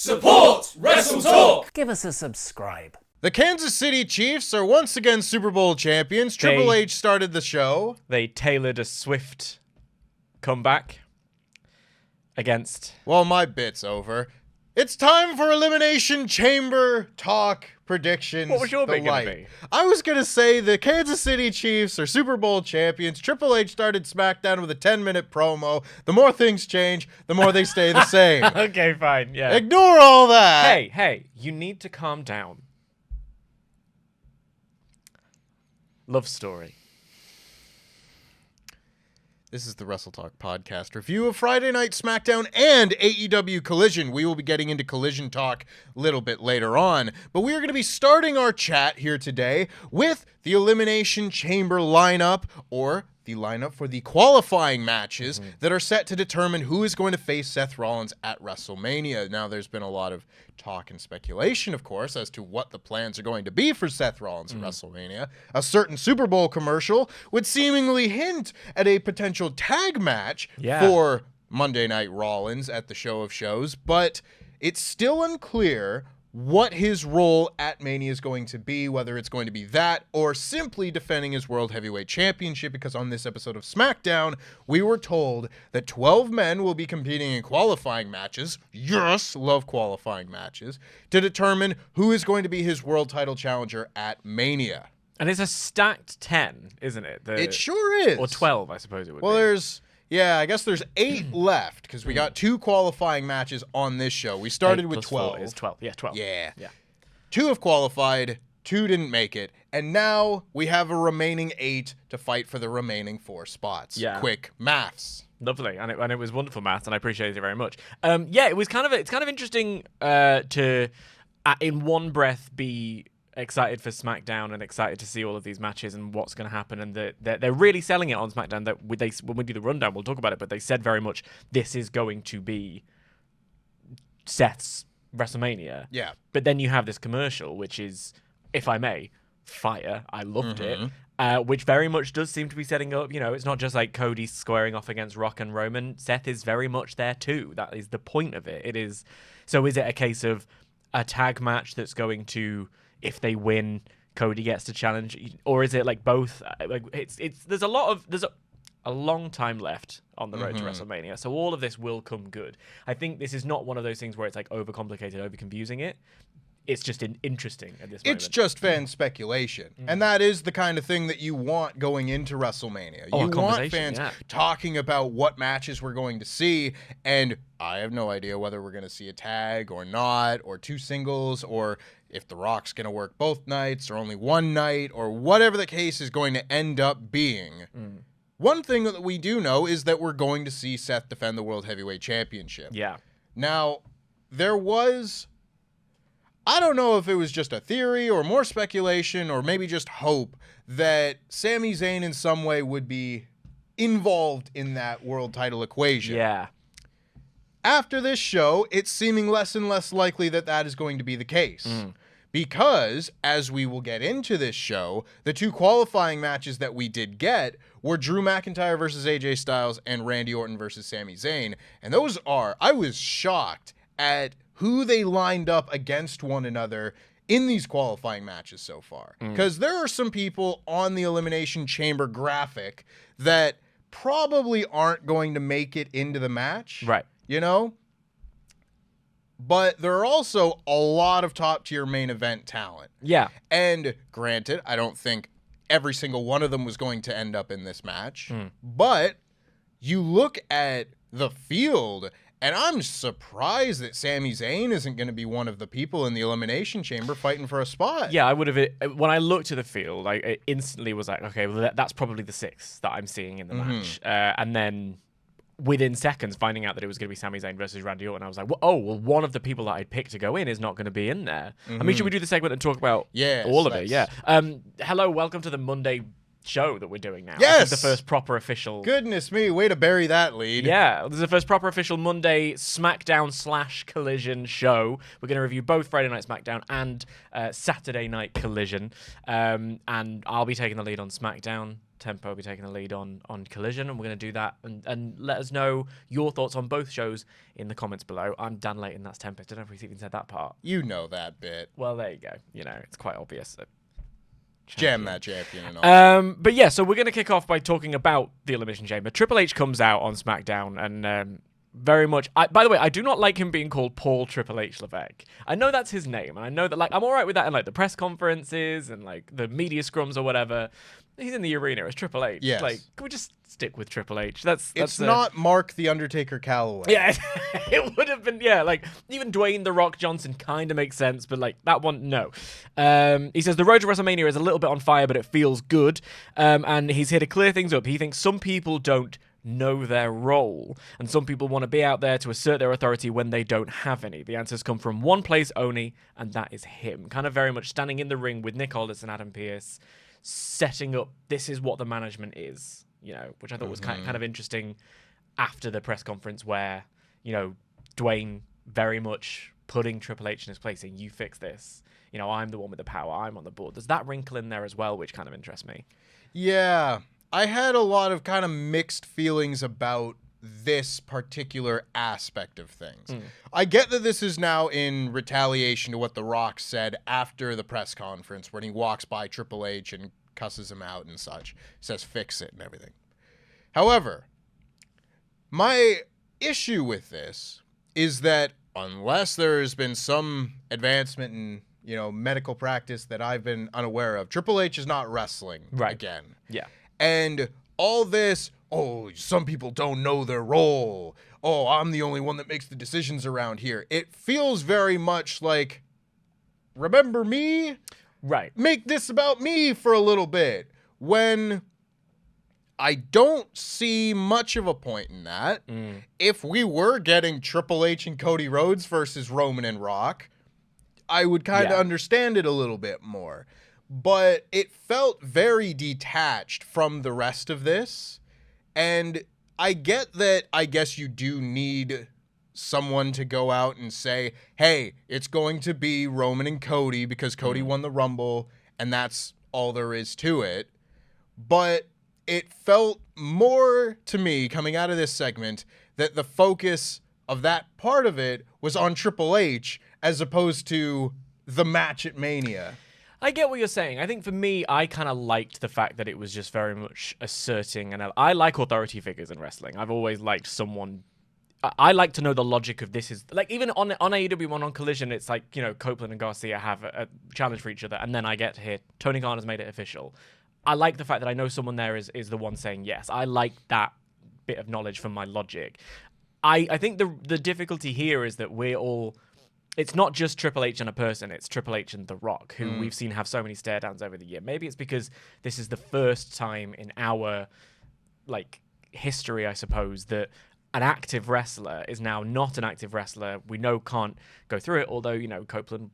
Support WrestleTalk! Give us a subscribe. The Kansas City Chiefs are once again Super Bowl champions. Triple H started the show. They tailored a swift comeback against... Well, my bit's over. It's time for Elimination Chamber talk, predictions. What was your bit going to be? I was going to say the Kansas City Chiefs are Super Bowl champions. Triple H started SmackDown with a 10-minute promo. The more things change, the more they stay the same. Okay, fine, yeah. Ignore all that. Hey, you need to calm down. Love story. This is the WrestleTalk Podcast review of Friday Night SmackDown and AEW Collision. We will be getting into Collision talk a little bit later on, but we are going to be starting our chat here today with the Elimination Chamber lineup, or the lineup for the qualifying matches that are set to determine who is going to face Seth Rollins at WrestleMania. Now, there's been a lot of talk and speculation, of course, as to what the plans are going to be for Seth Rollins at WrestleMania. A certain Super Bowl commercial would seemingly hint at a potential tag match for Monday Night Rollins at the Show of Shows, but it's still unclear what his role at Mania is going to be, whether it's going to be that or simply defending his World Heavyweight Championship, because on this episode of SmackDown, we were told that 12 men will be competing in qualifying matches, yes, love qualifying matches, to determine who is going to be his world title challenger at Mania. And it's a stacked 10, isn't it? It sure is. Or 12, I suppose it would be. Well, I guess there's 8 left, because we got 2 qualifying matches on this show. We started with 12. 4 is 12. Yeah, 12. Yeah. 2 have qualified, 2 didn't make it, and now we have a remaining 8 to fight for the remaining 4 spots. Yeah. Quick maths. Lovely, and it was wonderful maths, and I appreciate it very much. It's kind of interesting to, in one breath, be excited for SmackDown and excited to see all of these matches and what's going to happen, and they're really selling it on SmackDown. That when we do the rundown, we'll talk about it, but they said very much this is going to be Seth's WrestleMania. Yeah. But then you have this commercial, which is, if I may, fire. I loved it. Which very much does seem to be setting up, it's not just like Cody squaring off against Rock and Roman. Seth is very much there too. That is the point of it. So is it a case of a tag match that's going to, if they win, Cody gets to challenge, or is it like both? There's a long time left on the road to WrestleMania, so all of this will come good. I think this is not one of those things where it's like overcomplicated, overconfusing it. It's just interesting at this moment. It's just fan speculation, and that is the kind of thing that you want going into WrestleMania. You want fans talking about what matches we're going to see, and I have no idea whether we're going to see a tag or not, or 2 singles, or if The Rock's going to work both nights or only one night, or whatever the case is going to end up being. One thing that we do know is that we're going to see Seth defend the World Heavyweight Championship. Yeah. Now, there was, I don't know if it was just a theory or more speculation or maybe just hope that Sami Zayn in some way would be involved in that world title equation. Yeah. After this show, it's seeming less and less likely that that is going to be the case. Because, as we will get into this show, the 2 qualifying matches that we did get were Drew McIntyre versus AJ Styles and Randy Orton versus Sami Zayn. And I was shocked at who they lined up against one another in these qualifying matches so far. Because there are some people on the Elimination Chamber graphic that probably aren't going to make it into the match. Right. But there are also a lot of top-tier main event talent. Yeah. And granted, I don't think every single one of them was going to end up in this match. But you look at the field, and I'm surprised that Sami Zayn isn't going to be one of the people in the Elimination Chamber fighting for a spot. Yeah, I would have. When I looked at the field, I instantly was like, okay, well, that's probably the 6th that I'm seeing in the match. And then within seconds, finding out that it was going to be Sami Zayn versus Randy Orton, I was like, well, one of the people that I'd picked to go in is not going to be in there. I mean, should we do the segment and talk about all of it? Yeah. Hello, welcome to the Monday show that we're doing now. Yes! This is the first proper official... Goodness me, way to bury that lead. Yeah, this is the first proper official Monday SmackDown / Collision show. We're going to review both Friday Night SmackDown and Saturday Night Collision. And I'll be taking the lead on SmackDown. Tempo will be taking the lead on Collision, and we're going to do that. And let us know your thoughts on both shows in the comments below. I'm Dan Layton, that's Tempest. I don't know if we've even said that part. You know that bit. Well, there you go. It's quite obvious. Jam that champion and all. But yeah, so we're going to kick off by talking about the Elimination Chamber. Triple H comes out on SmackDown and very much... by the way, I do not like him being called Paul Triple H Levesque. I know that's his name, and I know that I'm all right with that in the press conferences and the media scrums or whatever. He's in the arena as Triple H. Yes. Can we just stick with Triple H? It's not Mark the Undertaker Calloway. Yeah, it would have been, even Dwayne The Rock Johnson kind of makes sense, but that one, no. He says the road to WrestleMania is a little bit on fire, but it feels good. And he's here to clear things up. He thinks some people don't know their role, and some people want to be out there to assert their authority when they don't have any. The answers come from one place only, and that is him. Kind of very much standing in the ring with Nick Aldis and Adam Pearce, setting up this is what the management is, which I thought was kind of interesting after the press conference where, Dwayne very much putting Triple H in his place, saying, you fix this. I'm the one with the power. I'm on the board. There's that wrinkle in there as well, which kind of interests me. Yeah. I had a lot of kind of mixed feelings about this particular aspect of things. I get that this is now in retaliation to what The Rock said after the press conference when he walks by Triple H and cusses him out and such, says fix it and everything. However, my issue with this is that unless there's been some advancement in, medical practice that I've been unaware of, Triple H is not wrestling again. Yeah. And all this, some people don't know their role. Oh, I'm the only one that makes the decisions around here. It feels very much like, remember me? Right. Make this about me for a little bit. When I don't see much of a point in that. If we were getting Triple H and Cody Rhodes versus Roman and Rock, I would kind of understand it a little bit more. But it felt very detached from the rest of this. And I get that I guess you do need someone to go out and say, hey, it's going to be Roman and Cody because Cody won the Rumble, and that's all there is to it. But it felt more to me, coming out of this segment, that the focus of that part of it was on Triple H as opposed to the match at Mania. I get what you're saying. I think for me, I kind of liked the fact that it was just very much asserting, and I like authority figures in wrestling. I've always liked someone. I like to know the logic of this is even on AEW on Collision, it's Copeland and Garcia have a challenge for each other, and then I get to hear Tony Khan has made it official. I like the fact that I know someone there is the one saying yes. I like that bit of knowledge from my logic. I think the difficulty here is that we're all. It's not just Triple H and a person, it's Triple H and The Rock, who we've seen have so many stare downs over the year. Maybe it's because this is the first time in our history, I suppose, that an active wrestler is now not an active wrestler. We know can't go through it, although, Copeland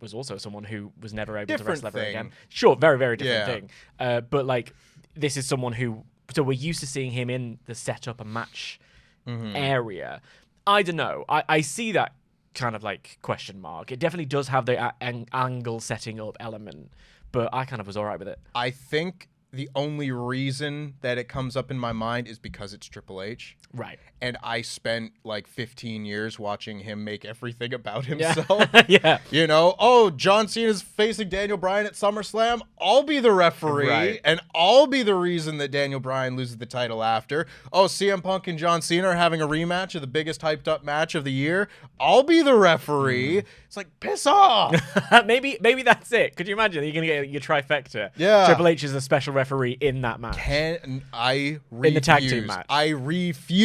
was also someone who was never able to wrestle ever again. Sure, very, very different thing. But this is someone who, so we're used to seeing him in the setup and match area. I don't know. I see that kind of question mark. It definitely does have the angle setting up element, but I kind of was all right with it. I think the only reason that it comes up in my mind is because it's Triple H. Right. And I spent 15 years watching him make everything about himself. Yeah. John Cena's facing Daniel Bryan at SummerSlam. I'll be the referee, and I'll be the reason that Daniel Bryan loses the title after. Oh, CM Punk and John Cena are having a rematch of the biggest hyped up match of the year. I'll be the referee. It's piss off. maybe that's it. Could you imagine? You're going to get your trifecta. Yeah. Triple H is a special referee in that match. I refuse. In the tag team match. I refuse.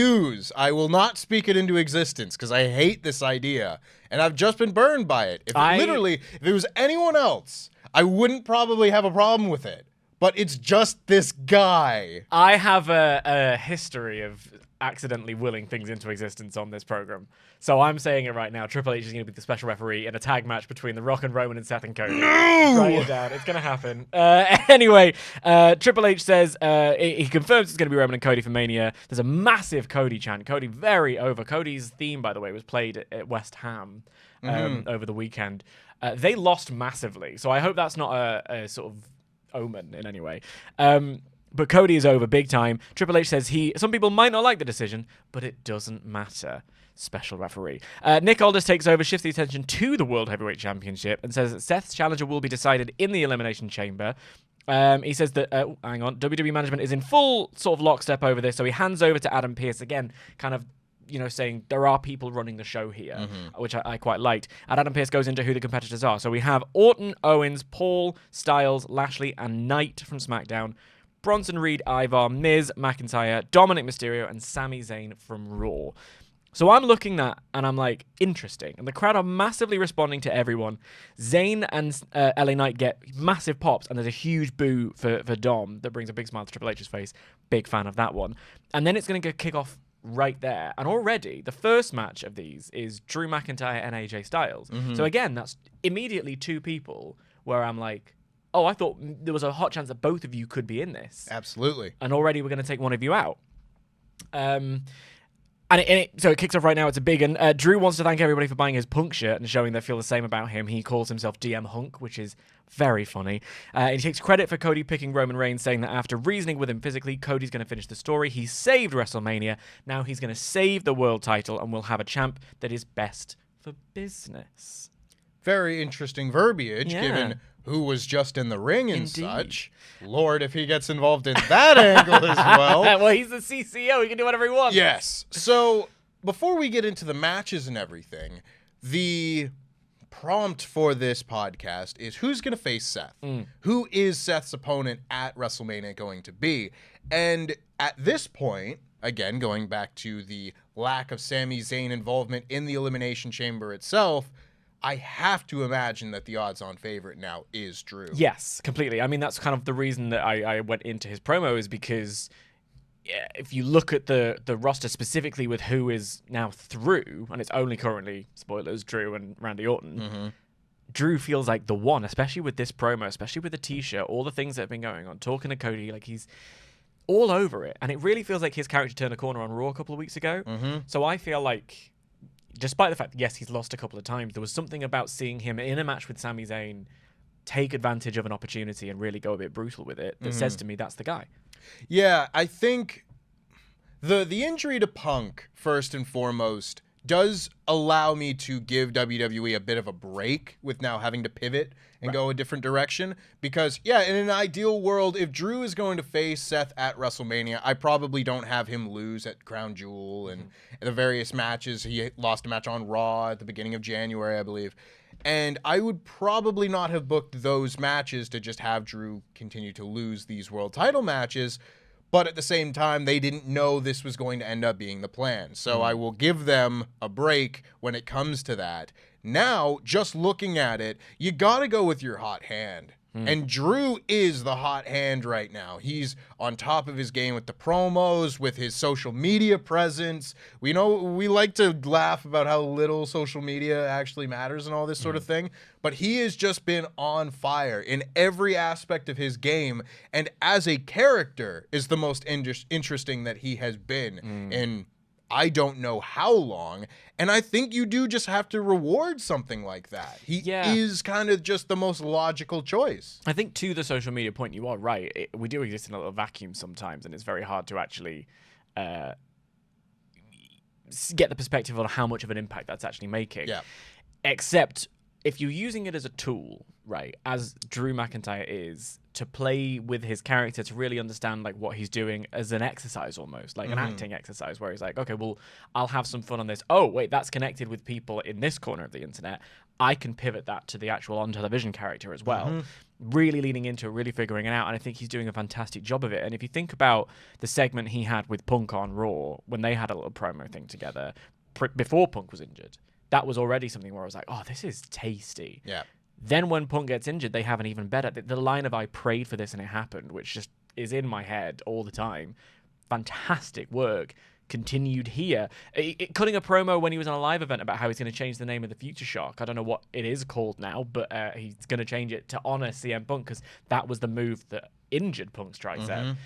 I will not speak it into existence because I hate this idea. And I've just been burned by it. If it was anyone else, I wouldn't probably have a problem with it. But it's just this guy. I have a history of accidentally willing things into existence on this program. So I'm saying it right now. Triple H is going to be the special referee in a tag match between The Rock and Roman and Seth and Cody. No! Write it down. It's going to happen. Anyway, Triple H says he confirms it's going to be Roman and Cody for Mania. There's a massive Cody chant. Cody very over. Cody's theme, by the way, was played at West Ham over the weekend. They lost massively. So I hope that's not a sort of omen in any way. But Cody is over big time. Triple H says some people might not like the decision, but it doesn't matter. Special referee. Nick Aldis takes over, shifts the attention to the World Heavyweight Championship, and says that Seth's challenger will be decided in the Elimination Chamber. He says that, WWE management is in full sort of lockstep over this, so he hands over to Adam Pearce again, kind of, saying there are people running the show here, which I quite liked. And Adam Pearce goes into who the competitors are. So we have Orton, Owens, Paul, Styles, Lashley, and Knight from SmackDown, Bronson Reed, Ivar, Miz, McIntyre, Dominic Mysterio, and Sami Zayn from Raw. So I'm looking at, and I'm like, interesting. And the crowd are massively responding to everyone. Zayn and LA Knight get massive pops, and there's a huge boo for Dom that brings a big smile to Triple H's face. Big fan of that one. And then it's going to kick off right there. And already, the first match of these is Drew McIntyre and AJ Styles. So again, that's immediately two people where I'm like, oh, I thought there was a hot chance that both of you could be in this. Absolutely. And already we're going to take one of you out. So it kicks off right now. It's a big one. Drew wants to thank everybody for buying his Punk shirt and showing they feel the same about him. He calls himself DM Hunk, which is very funny. He takes credit for Cody picking Roman Reigns, saying that after reasoning with him physically, Cody's going to finish the story. He saved WrestleMania. Now he's going to save the world title, and we'll have a champ that is best for business. Very interesting verbiage, given who was just in the ring and such. Lord, if he gets involved in that angle as well. Well, he's the CCO. He can do whatever he wants. Yes. So before we get into the matches and everything, the prompt for this podcast is who's going to face Seth? Who is Seth's opponent at WrestleMania going to be? And at this point, again, going back to the lack of Sami Zayn involvement in the Elimination Chamber itself, I have to imagine that the odds-on favorite now is Drew. Yes, completely. I mean, that's kind of the reason that I went into his promo, is because if you look at the roster specifically with who is now through, and it's only currently, spoilers, Drew and Randy Orton, Drew feels like the one, especially with this promo, especially with the T-shirt, all the things that have been going on, talking to Cody, like he's all over it. And it really feels like his character turned a corner on Raw a couple of weeks ago. So I feel like, despite the fact that, yes, he's lost a couple of times, there was something about seeing him in a match with Sami Zayn take advantage of an opportunity and really go a bit brutal with it that says to me that's the guy. Yeah, I think the injury to Punk, first and foremost, does allow me to give WWE a bit of a break with now having to pivot and go a different direction. Because, yeah, in an ideal world, if Drew is going to face Seth at WrestleMania, I probably don't have him lose at Crown Jewel and the various matches. He lost a match on Raw at the beginning of January, I believe. And I would probably not have booked those matches to just have Drew continue to lose these world title matches. But at the same time, they didn't know this was going to end up being the plan. So I will give them a break when it comes to that. Now, just looking at it, you got to go with your hot hand. And Drew is the hot hand right now. He's on top of his game with the promos, with his social media presence. We like to laugh about how little social media actually matters and all this sort of thing. But he has just been on fire in every aspect of his game. And as a character is the most interesting that he has been in I don't know how long. And I think you do just have to reward something like that. He is kind of just the most logical choice. I think to the social media point, you are right. We do exist in a little vacuum sometimes, and it's very hard to actually get the perspective on how much of an impact that's actually making. Yeah. Except if you're using it as a tool, right, as Drew McIntyre is, to play with his character, to really understand like what he's doing as an exercise almost, like an acting exercise where he's like, okay, well, I'll have some fun on this. Oh, wait, that's connected with people in this corner of the internet. I can pivot that to the actual on-television character as well. Really leaning into it, really figuring it out, and I think he's doing a fantastic job of it. And if you think about the segment he had with Punk on Raw, when they had a little promo thing together, before Punk was injured, that was already something where I was like, oh, this is tasty. Yeah. Then when Punk gets injured, they have an even better. The line of "I prayed for this and it happened," which just is in my head all the time. Fantastic work. Continued here. Cutting a promo when he was on a live event about how he's going to change the name of the Future Shock. I don't know what it is called now, but he's going to change it to honor CM Punk because that was the move that injured Punk's tricep.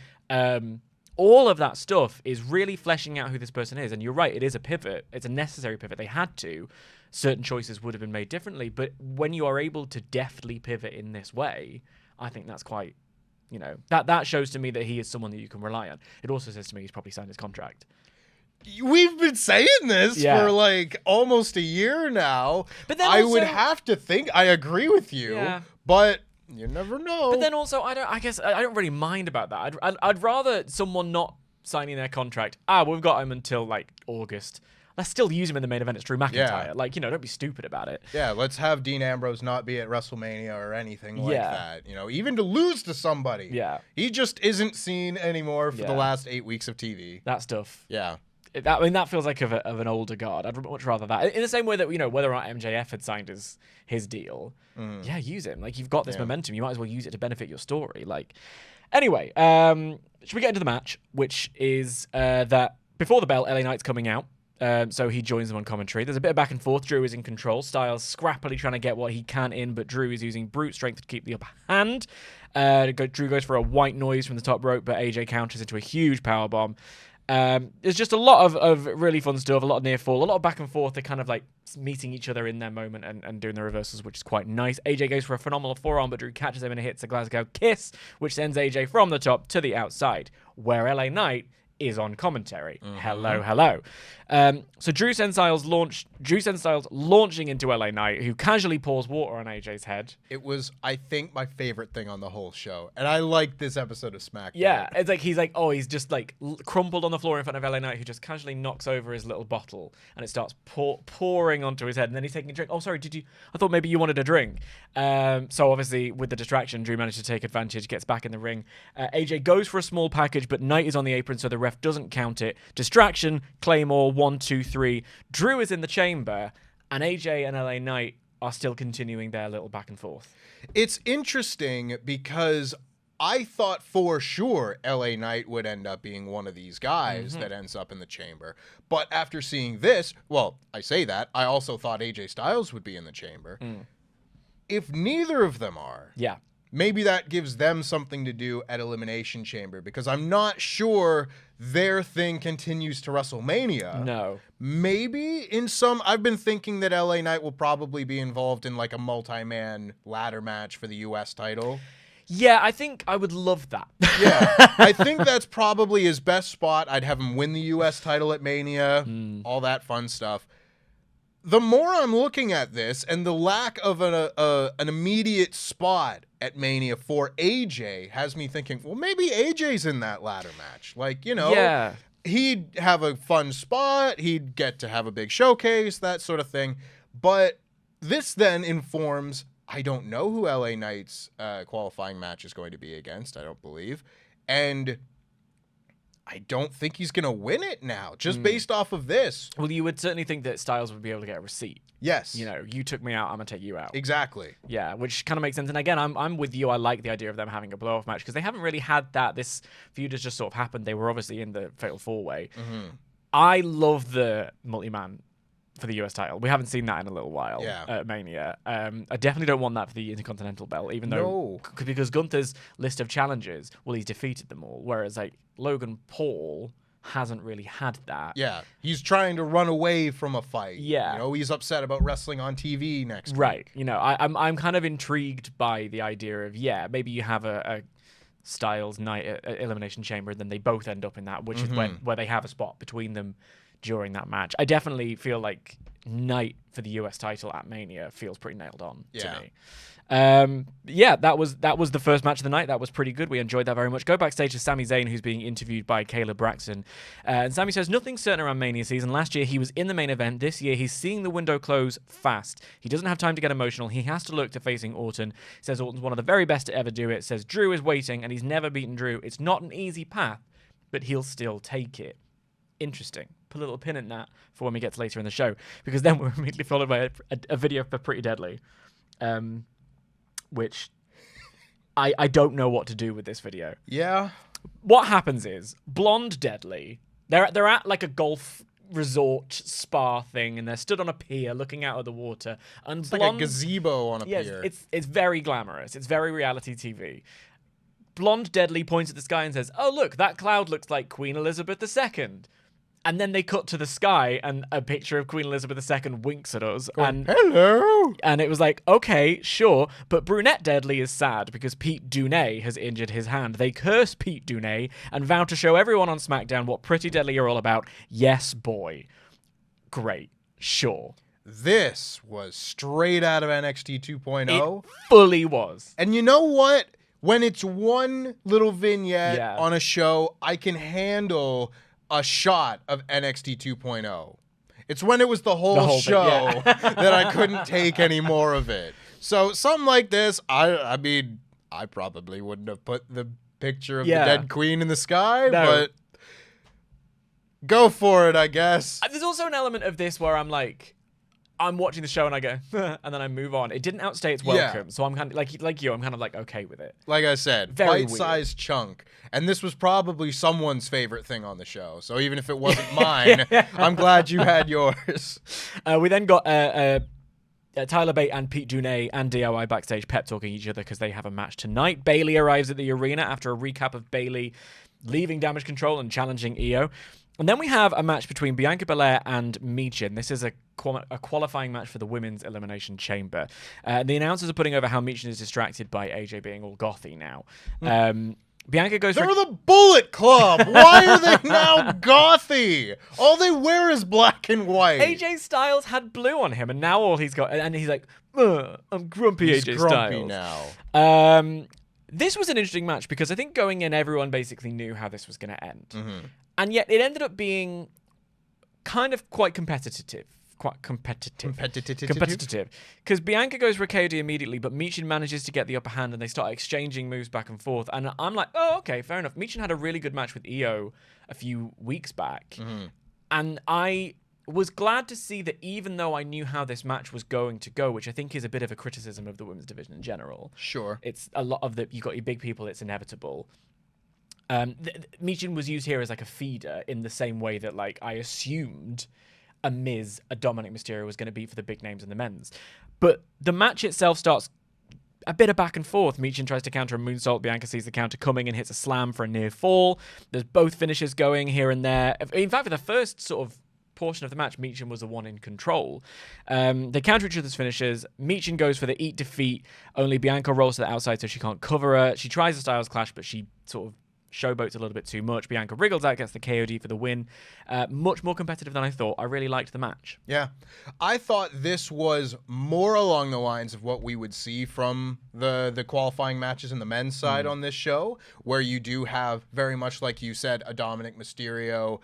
All of that stuff is really fleshing out who this person is. And you're right, it is a pivot. It's a necessary pivot. They had to. Certain choices would have been made differently. But when you are able to deftly pivot in this way, I think that's quite You know, that shows to me that he is someone that you can rely on. It also says to me he's probably signed his contract. We've been saying this for like almost a year now. But then I would have to think I agree with you, but you never know. But then also, I don't really mind about that. I'd rather someone not signing their contract. We've got him until like August. Let's still use him in the main event. It's Drew McIntyre. Yeah. Like, you know, don't be stupid about it. Yeah, let's have Dean Ambrose not be at WrestleMania or anything like that. You know, even to lose to somebody. Yeah. He just isn't seen anymore for the last 8 weeks of TV. That stuff. Yeah. That feels like of an older guard. I'd much rather that. In the same way that, you know, whether or not MJF had signed his deal, use him. Like, you've got this momentum. You might as well use it to benefit your story. Like, anyway, should we get into the match, which is that before the bell, LA Knight's coming out. So he joins them on commentary. There's a bit of back and forth. Drew is in control. Styles scrappily trying to get what he can in, but Drew is using brute strength to keep the upper hand. Drew goes for a white noise from the top rope, but AJ counters into a huge powerbomb. There's just a lot of really fun stuff, a lot of near fall, a lot of back and forth. They're kind of like meeting each other in their moment and doing the reversals, which is quite nice. AJ goes for a phenomenal forearm, but Drew catches him and hits a Glasgow kiss, which sends AJ from the top to the outside, where LA Knight is on commentary. Hello. So Drew sends Styles launching into LA Knight, who casually pours water on AJ's head. It was, I think, my favorite thing on the whole show. And I like this episode of SmackDown. Yeah, it's like he's just like crumpled on the floor in front of LA Knight, who just casually knocks over his little bottle and it starts pouring onto his head, and then he's taking a drink. Oh, sorry, I thought maybe you wanted a drink. So obviously with the distraction, Drew managed to take advantage, gets back in the ring. AJ goes for a small package, but Knight is on the apron, so the ref doesn't count it. Distraction, Claymore, 1, 2, 3. Drew is in the chamber, and AJ and LA Knight are still continuing their little back and forth. It's interesting because I thought for sure LA Knight would end up being one of these guys that ends up in the chamber. But after seeing this, well, I say that, I also thought AJ Styles would be in the chamber. If neither of them are, maybe that gives them something to do at Elimination Chamber, because I'm not sure their thing continues to WrestleMania. No. Maybe I've been thinking that LA Knight will probably be involved in like a multi-man ladder match for the US title. Yeah, I think I would love that. Yeah, I think that's probably his best spot. I'd have him win the US title at Mania, all that fun stuff. The more I'm looking at this and the lack of an immediate spot at Mania for AJ has me thinking, well, maybe AJ's in that ladder match. Like, you know, he'd have a fun spot. He'd get to have a big showcase, that sort of thing. But this then informs, I don't know who LA Knight's qualifying match is going to be against, I don't believe. And I don't think he's going to win it now, just based off of this. Well, you would certainly think that Styles would be able to get a receipt. Yes. You know, you took me out, I'm going to take you out. Exactly. Yeah, which kind of makes sense. And again, I'm with you. I like the idea of them having a blow-off match, because they haven't really had that. This feud has just sort of happened. They were obviously in the Fatal 4-Way. I love the multi-man for the US title. We haven't seen that in a little while at Mania. I definitely don't want that for the Intercontinental belt, even though because Gunther's list of challenges, well, he's defeated them all, whereas like Logan Paul hasn't really had that. Yeah, he's trying to run away from a fight. Yeah, you know, he's upset about wrestling on TV next week. You know, I'm kind of intrigued by the idea of maybe you have a Styles Knight at Elimination Chamber, and then they both end up in that, which is where they have a spot between them during that match. I definitely feel like Knight for the US title at Mania feels pretty nailed on to me. That was the first match of the night. That was pretty good. We enjoyed that very much. Go backstage to Sami Zayn, who's being interviewed by Kayla Braxton. And Sami says nothing's certain around Mania season. Last year he was in the main event. This year he's seeing the window close fast. He doesn't have time to get emotional. He has to look to facing Orton. Says Orton's one of the very best to ever do it. Says Drew is waiting and he's never beaten Drew. It's not an easy path, but he'll still take it. Interesting. Put a little pin in that for when we get to later in the show, because then we're immediately followed by a video for Pretty Deadly, which I don't know what to do with this video. Yeah. What happens is Blonde Deadly, they're at like a golf resort spa thing, and they're stood on a pier looking out at the water, and it's like a gazebo on a pier. It's very glamorous. It's very reality TV. Blonde Deadly points at the sky and says, "Oh look, that cloud looks like Queen Elizabeth II." And then they cut to the sky, and a picture of Queen Elizabeth II winks at us. And hello. And it was like, okay, sure, but Brunette Deadly is sad because Pete Dunne has injured his hand. They curse Pete Dunne and vow to show everyone on SmackDown what Pretty Deadly are all about. Yes, boy. Great. Sure. This was straight out of NXT 2.0. It fully was. And you know what? When it's one little vignette Yeah. on a show, I can handle a shot of NXT 2.0. It's when it was the whole thing, show yeah. that I couldn't take any more of it. So something like this, I mean, I probably wouldn't have put the picture of the dead queen in the sky, but go for it, I guess. There's also an element of this where I'm like, I'm watching the show and I go, and then I move on. It didn't outstay its welcome, so I'm kind of like you. I'm kind of like okay with it. Like I said, Very bite-sized chunk, and this was probably someone's favorite thing on the show. So even if it wasn't mine, I'm glad you had yours. We then got Tyler Bate and Pete Dunne and DIY backstage pep talking each other because they have a match tonight. Bayley arrives at the arena after a recap of Bayley leaving Damage CTRL and challenging Io. And then we have a match between Bianca Belair and Michin. This is a qualifying match for the Women's Elimination Chamber. The announcers are putting over how Michin is distracted by AJ being all gothy now. Bianca goes They're the Bullet Club. Why are they now gothy? All they wear is black and white. AJ Styles had blue on him, and now all he's got... And he's like, I'm grumpy He's AJ grumpy Styles. now. This was an interesting match because I think going in, everyone basically knew how this was going to end. And yet it ended up being kind of quite competitive. Competitive. Because Bianca goes Riccardi immediately, but Michin manages to get the upper hand and they start exchanging moves back and forth. And I'm like, oh, okay, fair enough. Michin had a really good match with Io a few weeks back. And I was glad to see that even though I knew how this match was going to go, which I think is a bit of a criticism of the women's division in general. Sure. It's a lot of you got your big people, it's inevitable. Michin was used here as like a feeder in the same way that like I assumed a Miz, a Dominic Mysterio was going to be for the big names in the men's. But the match itself starts a bit of back and forth. Michin tries to counter a moonsault. Bianca sees the counter coming and hits a slam for a near fall. There's both finishes going here and there. In fact, for the first sort of portion of the match, Michin was the one in control. They counter each other's finishes. Michin goes for the eat defeat, only Bianca rolls to the outside so she can't cover her. She tries a Styles Clash, but she sort of showboats a little bit too much. Bianca wriggles out, gets the KOD for the win. Much more competitive than I thought. I really liked the match. Yeah. I thought this was more along the lines of what we would see from the qualifying matches in the men's side on this show, where you do have, very much like you said, a Dominic Mysterio,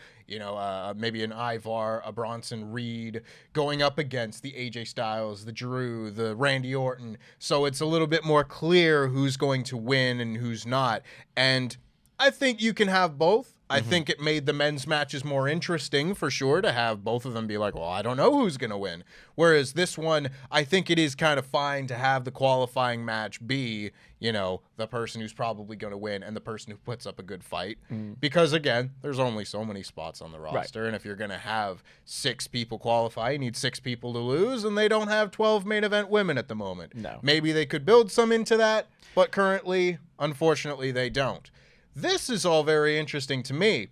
maybe an Ivar, a Bronson Reed going up against the AJ Styles, the Drew, the Randy Orton. So it's a little bit more clear who's going to win and who's not. And I think you can have both. I think it made the men's matches more interesting, for sure, to have both of them be like, well, I don't know who's going to win. Whereas this one, I think it is kind of fine to have the qualifying match be, the person who's probably going to win and the person who puts up a good fight. Because, again, there's only so many spots on the roster. And if you're going to have 6 people qualify, you need 6 people to lose, and they don't have 12 main event women at the moment. No. Maybe they could build some into that, but currently, unfortunately, they don't. This is all very interesting to me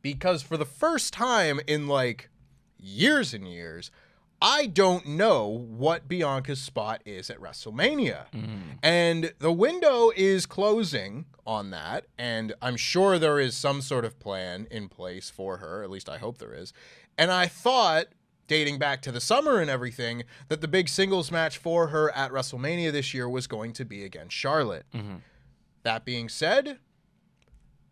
because for the first time in like years and years, I don't know what Bianca's spot is at WrestleMania. And the window is closing on that, and I'm sure there is some sort of plan in place for her, at least I hope there is. And I thought, dating back to the summer and everything, that the big singles match for her at WrestleMania this year was going to be against Charlotte. That being said,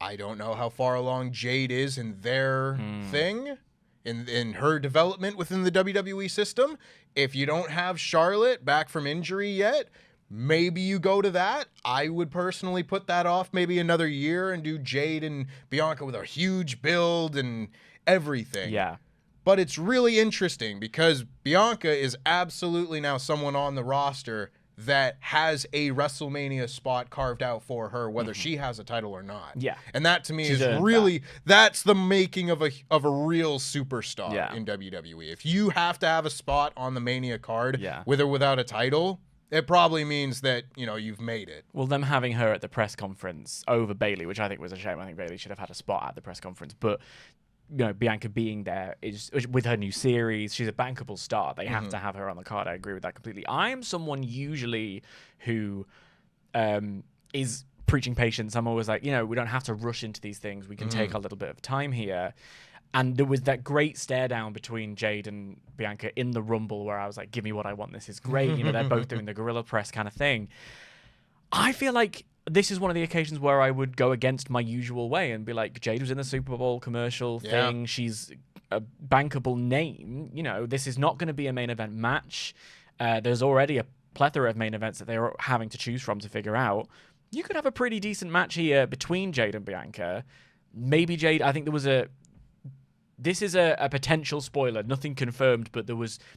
I don't know how far along Jade is in their thing, in her development within the WWE system. If you don't have Charlotte back from injury yet, maybe you go to that. I would personally put that off maybe another year and do Jade and Bianca with a huge build and everything. Yeah. But it's really interesting because Bianca is absolutely now someone on the roster that has a WrestleMania spot carved out for her, whether she has a title or not. Yeah. And that to me She's is really, that's the making of a real superstar in WWE. If you have to have a spot on the Mania card with or without a title, it probably means that, you've made it. Well, them having her at the press conference over Bayley, which I think was a shame. I think Bayley should have had a spot at the press conference, but Bianca being there is with her new series. She's a bankable star. They have to have her on the card. I agree with that completely. I'm someone usually who is preaching patience. I'm always like, we don't have to rush into these things. We can take a little bit of time here. And there was that great stare down between Jade and Bianca in the Rumble where I was like, give me what I want. This is great. They're both doing the gorilla press kind of thing. I feel like this is one of the occasions where I would go against my usual way and be like, Jade was in the Super Bowl commercial thing. She's a bankable name. This is not going to be a main event match. There's already a plethora of main events that they're having to choose from to figure out. You could have a pretty decent match here between Jade and Bianca. Maybe Jade, I think this is a potential spoiler, nothing confirmed, but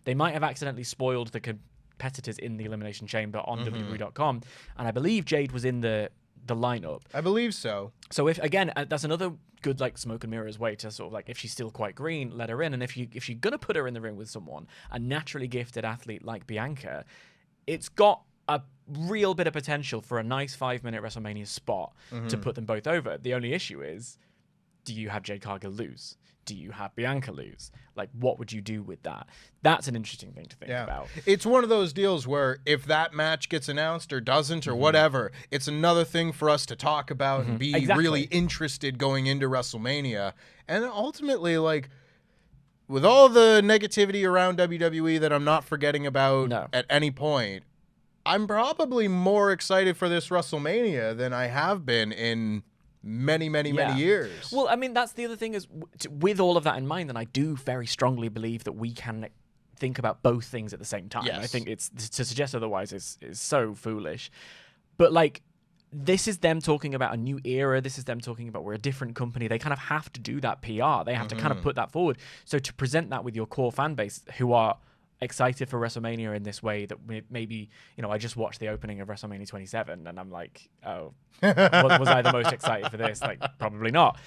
they might have accidentally spoiled the competitors in the Elimination Chamber on WWE.com, and I believe Jade was in the lineup. I believe so. So if again, that's another good smoke and mirrors way to sort of if she's still quite green, let her in, and if you're gonna put her in the ring with someone, a naturally gifted athlete like Bianca, it's got a real bit of potential for a nice 5-minute WrestleMania spot to put them both over. The only issue is, do you have Jade Cargill lose? Do you have Bianca lose? What would you do with that? That's an interesting thing to think about. It's one of those deals where if that match gets announced or doesn't or whatever, it's another thing for us to talk about and be really interested going into WrestleMania. And ultimately, with all the negativity around WWE that I'm not forgetting about at any point, I'm probably more excited for this WrestleMania than I have been in many years. Well, I mean, that's the other thing is, with all of that in mind, then I do very strongly believe that we can think about both things at the same time. Yes. I think it's to suggest otherwise is so foolish. But this is them talking about a new era. This is them talking about we're a different company. They kind of have to do that PR. They have to kind of put that forward. So to present that with your core fan base who are excited for WrestleMania in this way, that maybe, I just watched the opening of WrestleMania 27 and I'm like, oh, was I the most excited for this? Probably not.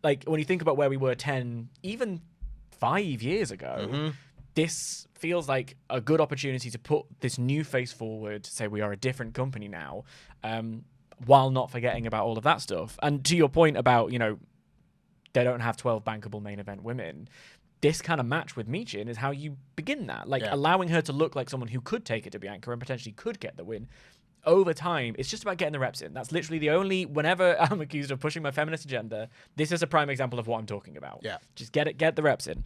When you think about where we were 10, even 5 years ago, this feels like a good opportunity to put this new face forward, to say we are a different company now, while not forgetting about all of that stuff. And to your point about, they don't have 12 bankable main event women, this kind of match with Michin is how you begin that. Allowing her to look like someone who could take it to Bianca and potentially could get the win. Over time, it's just about getting the reps in. That's literally the only, whenever I'm accused of pushing my feminist agenda, this is a prime example of what I'm talking about. Yeah. Just get the reps in.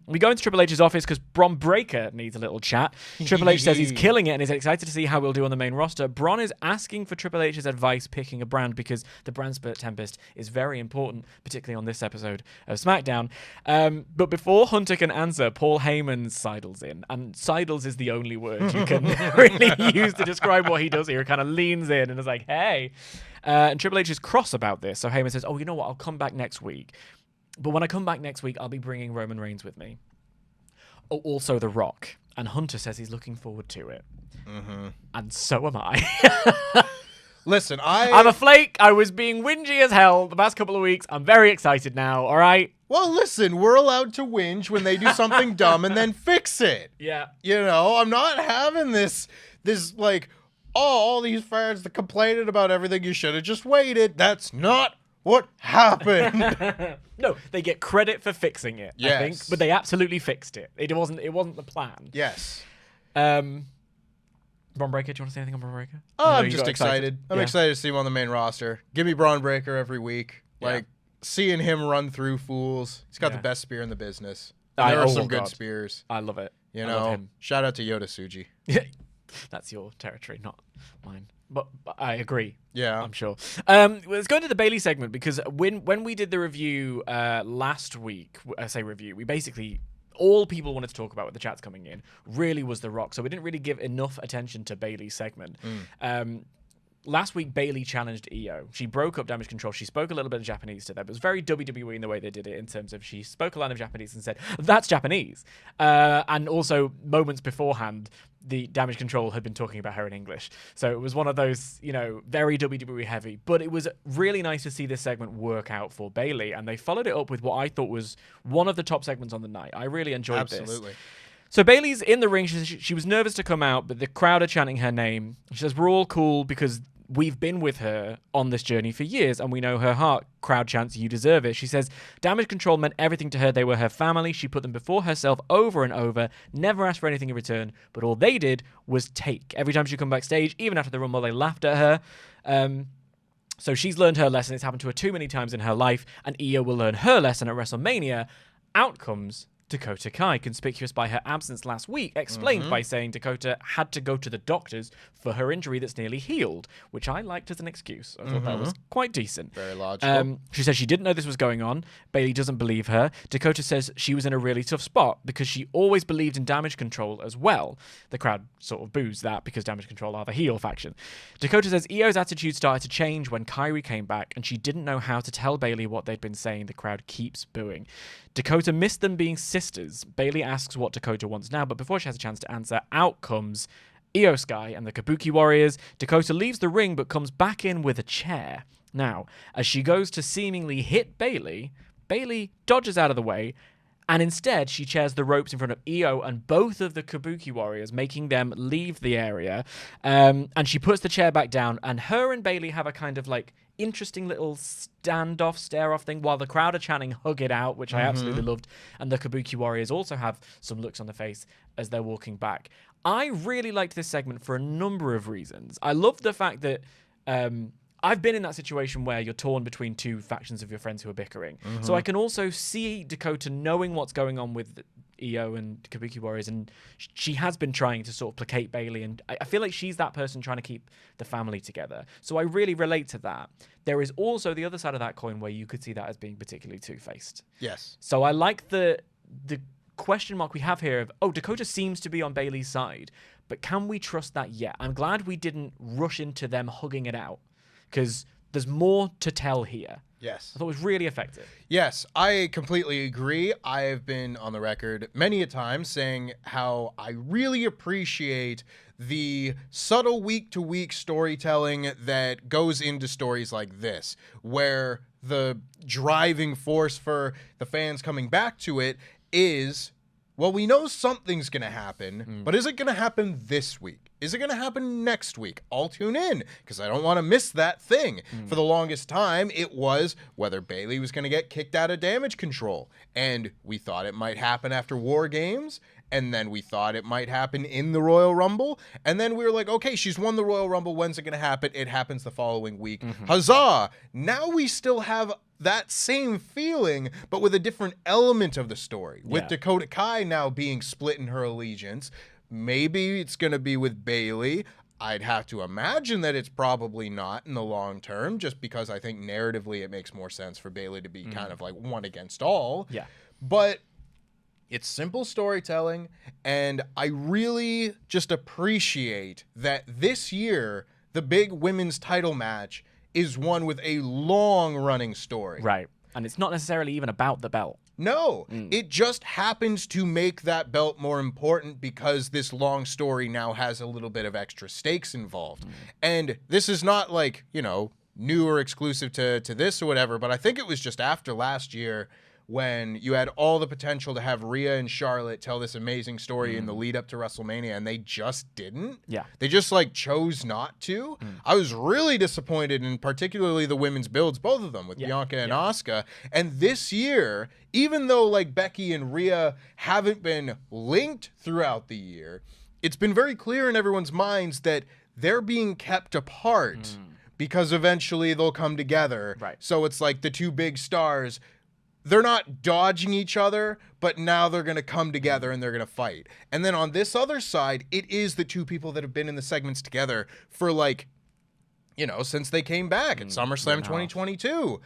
We go into Triple H's office because Bron Breakker needs a little chat. Triple H says he's killing it and is excited to see how we'll do on the main roster. Bron is asking for Triple H's advice picking a brand because the brand split Tempest is very important, particularly on this episode of SmackDown. But before Hunter can answer, Paul Heyman sidles in. And sidles is the only word you can really use to describe what he does here. He kind of leans in and is like, hey. And Triple H is cross about this. So Heyman says, oh, you know what? I'll come back next week. But when I come back next week, I'll be bringing Roman Reigns with me. Oh, also The Rock. And Hunter says he's looking forward to it. And so am I. Listen, I'm a flake. I was being whingy as hell the past couple of weeks. I'm very excited now, all right? Well, listen, we're allowed to whinge when they do something dumb and then fix it. Yeah. I'm not having this all these fans that complaining about everything, you should have just waited. That's not what happened. No, they get credit for fixing it, I think, but they absolutely fixed it. It wasn't the plan. Yes. Bron Breakker, do you want to say anything on Bron Breakker? I'm just excited. I'm excited to see him on the main roster. Give me Bron Breakker every week. Seeing him run through fools. He's got the best spear in the business. There are some good spears. I love it. I love him. Shout out to Yoda Tsuji. That's your territory, not mine. But I agree. Yeah. I'm sure. Let's go into the Bailey segment because when we did the review last week, I say review, we basically, all people wanted to talk about with the chats coming in really was The Rock. So we didn't really give enough attention to Bailey's segment. Last week, Bailey challenged Io. She broke up Damage CTRL. She spoke a little bit of Japanese to them. It was very WWE in the way they did it in terms of she spoke a line of Japanese and said, that's Japanese. And also, moments beforehand, the Damage CTRL had been talking about her in English. So it was one of those, very WWE heavy. But it was really nice to see this segment work out for Bailey. And they followed it up with what I thought was one of the top segments on the night. I really enjoyed this. Absolutely. So Bailey's in the ring. She was nervous to come out, but the crowd are chanting her name. She says, we're all cool because we've been with her on this journey for years, and we know her heart. Crowd chants, "You deserve it." She says, Damage Control meant everything to her. They were her family. She put them before herself over and over, never asked for anything in return, but all they did was take. Every time she come backstage, even after the Rumble, they laughed at her. So she's learned her lesson. It's happened to her too many times in her life, and Io will learn her lesson at WrestleMania. Out comes Dakota Kai, conspicuous by her absence last week, explained by saying Dakota had to go to the doctors for her injury that's nearly healed, which I liked as an excuse. I thought that was quite decent. Very logical. She says she didn't know this was going on. Bayley doesn't believe her. Dakota says she was in a really tough spot because she always believed in Damage Control as well. The crowd sort of boos that because Damage Control are the heel faction. Dakota says Io's attitude started to change when Kyrie came back, and she didn't know how to tell Bayley what they'd been saying. The crowd keeps booing. Dakota missed them being sisters. Bayley asks what Dakota wants now, but before she has a chance to answer, out comes Io Sky and the Kabuki Warriors. Dakota leaves the ring but comes back in with a chair. Now, as she goes to seemingly hit Bayley, Bayley dodges out of the way, and instead she chairs the ropes in front of Io and both of the Kabuki Warriors, making them leave the area. And she puts the chair back down, and her and Bayley have a kind of like interesting little standoff, stare-off thing while the crowd are chanting "hug it out," which I absolutely loved, and the Kabuki Warriors also have some looks on their face as they're walking back. I really liked this segment for a number of reasons. I love the fact that I've been in that situation where you're torn between two factions of your friends who are bickering. So I can also see Dakota knowing what's going on with Io and Kabuki Warriors, and she has been trying to sort of placate Bayley, and I feel like she's that person trying to keep the family together. So I really relate to that. There is also the other side of that coin where you could see that as being particularly two-faced. Yes. So I like the question mark we have here of, oh, Dakota seems to be on Bayley's side, but can we trust that yet? I'm glad we didn't rush into them hugging it out, because there's more to tell here. Yes. I thought it was really effective. Yes, I completely agree. I've been on the record many a time saying how I really appreciate the subtle week-to-week storytelling that goes into stories like this, where the driving force for the fans coming back to it is, well, we know something's going to happen, but is it going to happen this week? Is it going to happen next week? I'll tune in because I don't want to miss that thing. For the longest time, it was whether Bayley was going to get kicked out of Damage Control. And we thought it might happen after War Games. And then we thought it might happen in the Royal Rumble. And then we were like, okay, she's won the Royal Rumble. When's it going to happen? It happens the following week. Huzzah! Now we still have that same feeling, but with a different element of the story. With Dakota Kai now being split in her allegiance. Maybe it's going to be with Bayley. I'd have to imagine that it's probably not in the long term, just because I think narratively it makes more sense for Bayley to be kind of like one against all. Yeah. But it's simple storytelling, and I really just appreciate that this year the big women's title match is one with a long-running story. Right. And it's not necessarily even about the belt. No, it just happens to make that belt more important because this long story now has a little bit of extra stakes involved. And this is not like, you know, new or exclusive to this or whatever, but I think it was just after last year when you had all the potential to have Rhea and Charlotte tell this amazing story in the lead up to WrestleMania, and they just didn't. Yeah. They just like chose not to. I was really disappointed in particularly the women's builds, both of them with Bianca and Asuka. And this year, even though like Becky and Rhea haven't been linked throughout the year, it's been very clear in everyone's minds that they're being kept apart because eventually they'll come together. Right. So it's like the two big stars, they're not dodging each other, but now they're going to come together and they're going to fight. And then on this other side, it is the two people that have been in the segments together for like, you know, since they came back at SummerSlam 2022.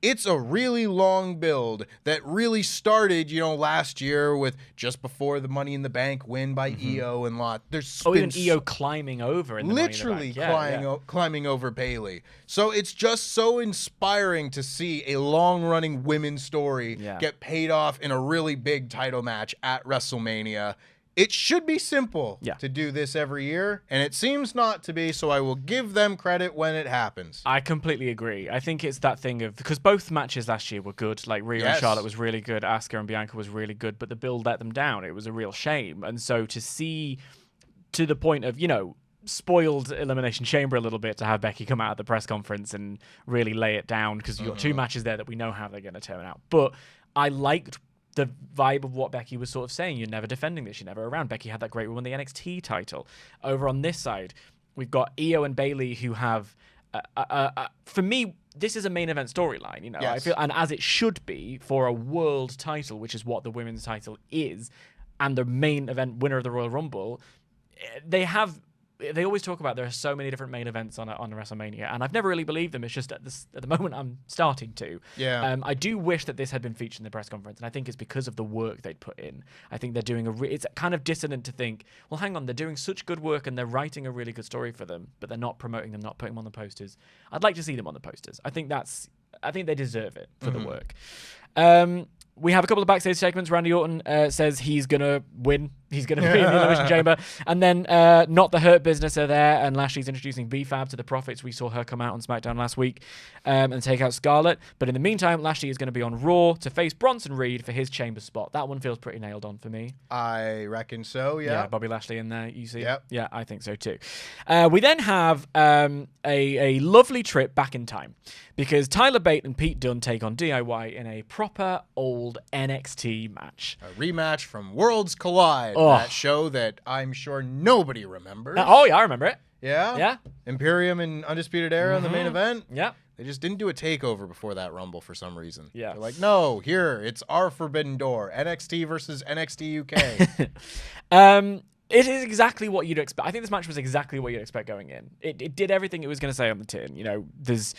It's a really long build that really started, you know, last year with just before the Money in the Bank win by Io and lot. There's even Io climbing over in the literally Money in the Bank. climbing over Bayley. So it's just so inspiring to see a long-running women's story get paid off in a really big title match at WrestleMania. It should be simple to do this every year, and it seems not to be, so I will give them credit when it happens. I completely agree. I think it's that thing of, because both matches last year were good, like Rhea and Charlotte was really good, Asuka and Bianca was really good, but the build let them down. It was a real shame. And so to see to the point of, you know, spoiled Elimination Chamber a little bit to have Becky come out at the press conference and really lay it down, because you've got two matches there that we know how they're going to turn out. But I liked the vibe of what Becky was sort of saying. You're never defending this. You're never around. Becky had that great win on the NXT title. Over on this side, we've got Io and Bayley, who have, for me, this is a main event storyline. You know, Yes. I feel, and as it should be for a world title, which is what the women's title is, and the main event winner of the Royal Rumble, they always talk about there are so many different main events on a WrestleMania, and I've never really believed them. It's just at the moment I'm starting to. Yeah. I do wish that this had been featured in the press conference, and I think it's because of the work they'd put in. I think they're doing it's kind of dissonant to think, well, hang on, they're doing such good work and they're writing a really good story for them, but they're not promoting them, not putting them on the posters. I'd like to see them on the posters. I think they deserve it for the work. We have a couple of backstage segments. Randy Orton says he's going to win. He's going to be in the Elimination Chamber. And then Not the Hurt Business are there, and Lashley's introducing B-Fab to the Profits. We saw her come out on SmackDown last week and take out Scarlett. But in the meantime, Lashley is going to be on Raw to face Bronson Reed for his Chamber spot. That one feels pretty nailed on for me. I reckon so, yeah. Bobby Lashley in there, you see? Yep. Yeah, I think so too. We then have a lovely trip back in time, because Tyler Bate and Pete Dunne take on DIY in a proper old NXT match. A rematch from Worlds Collide, that show that I'm sure nobody remembers. Oh, yeah, I remember it. Yeah? Yeah. Imperium and Undisputed Era in the main event? Yeah. They just didn't do a takeover before that Rumble for some reason. Yeah. They're like, no, here, it's our Forbidden Door. NXT versus NXT UK. It is exactly what you'd expect. I think this match was exactly what you'd expect going in. It did everything it was going to say on the tin. You know, there's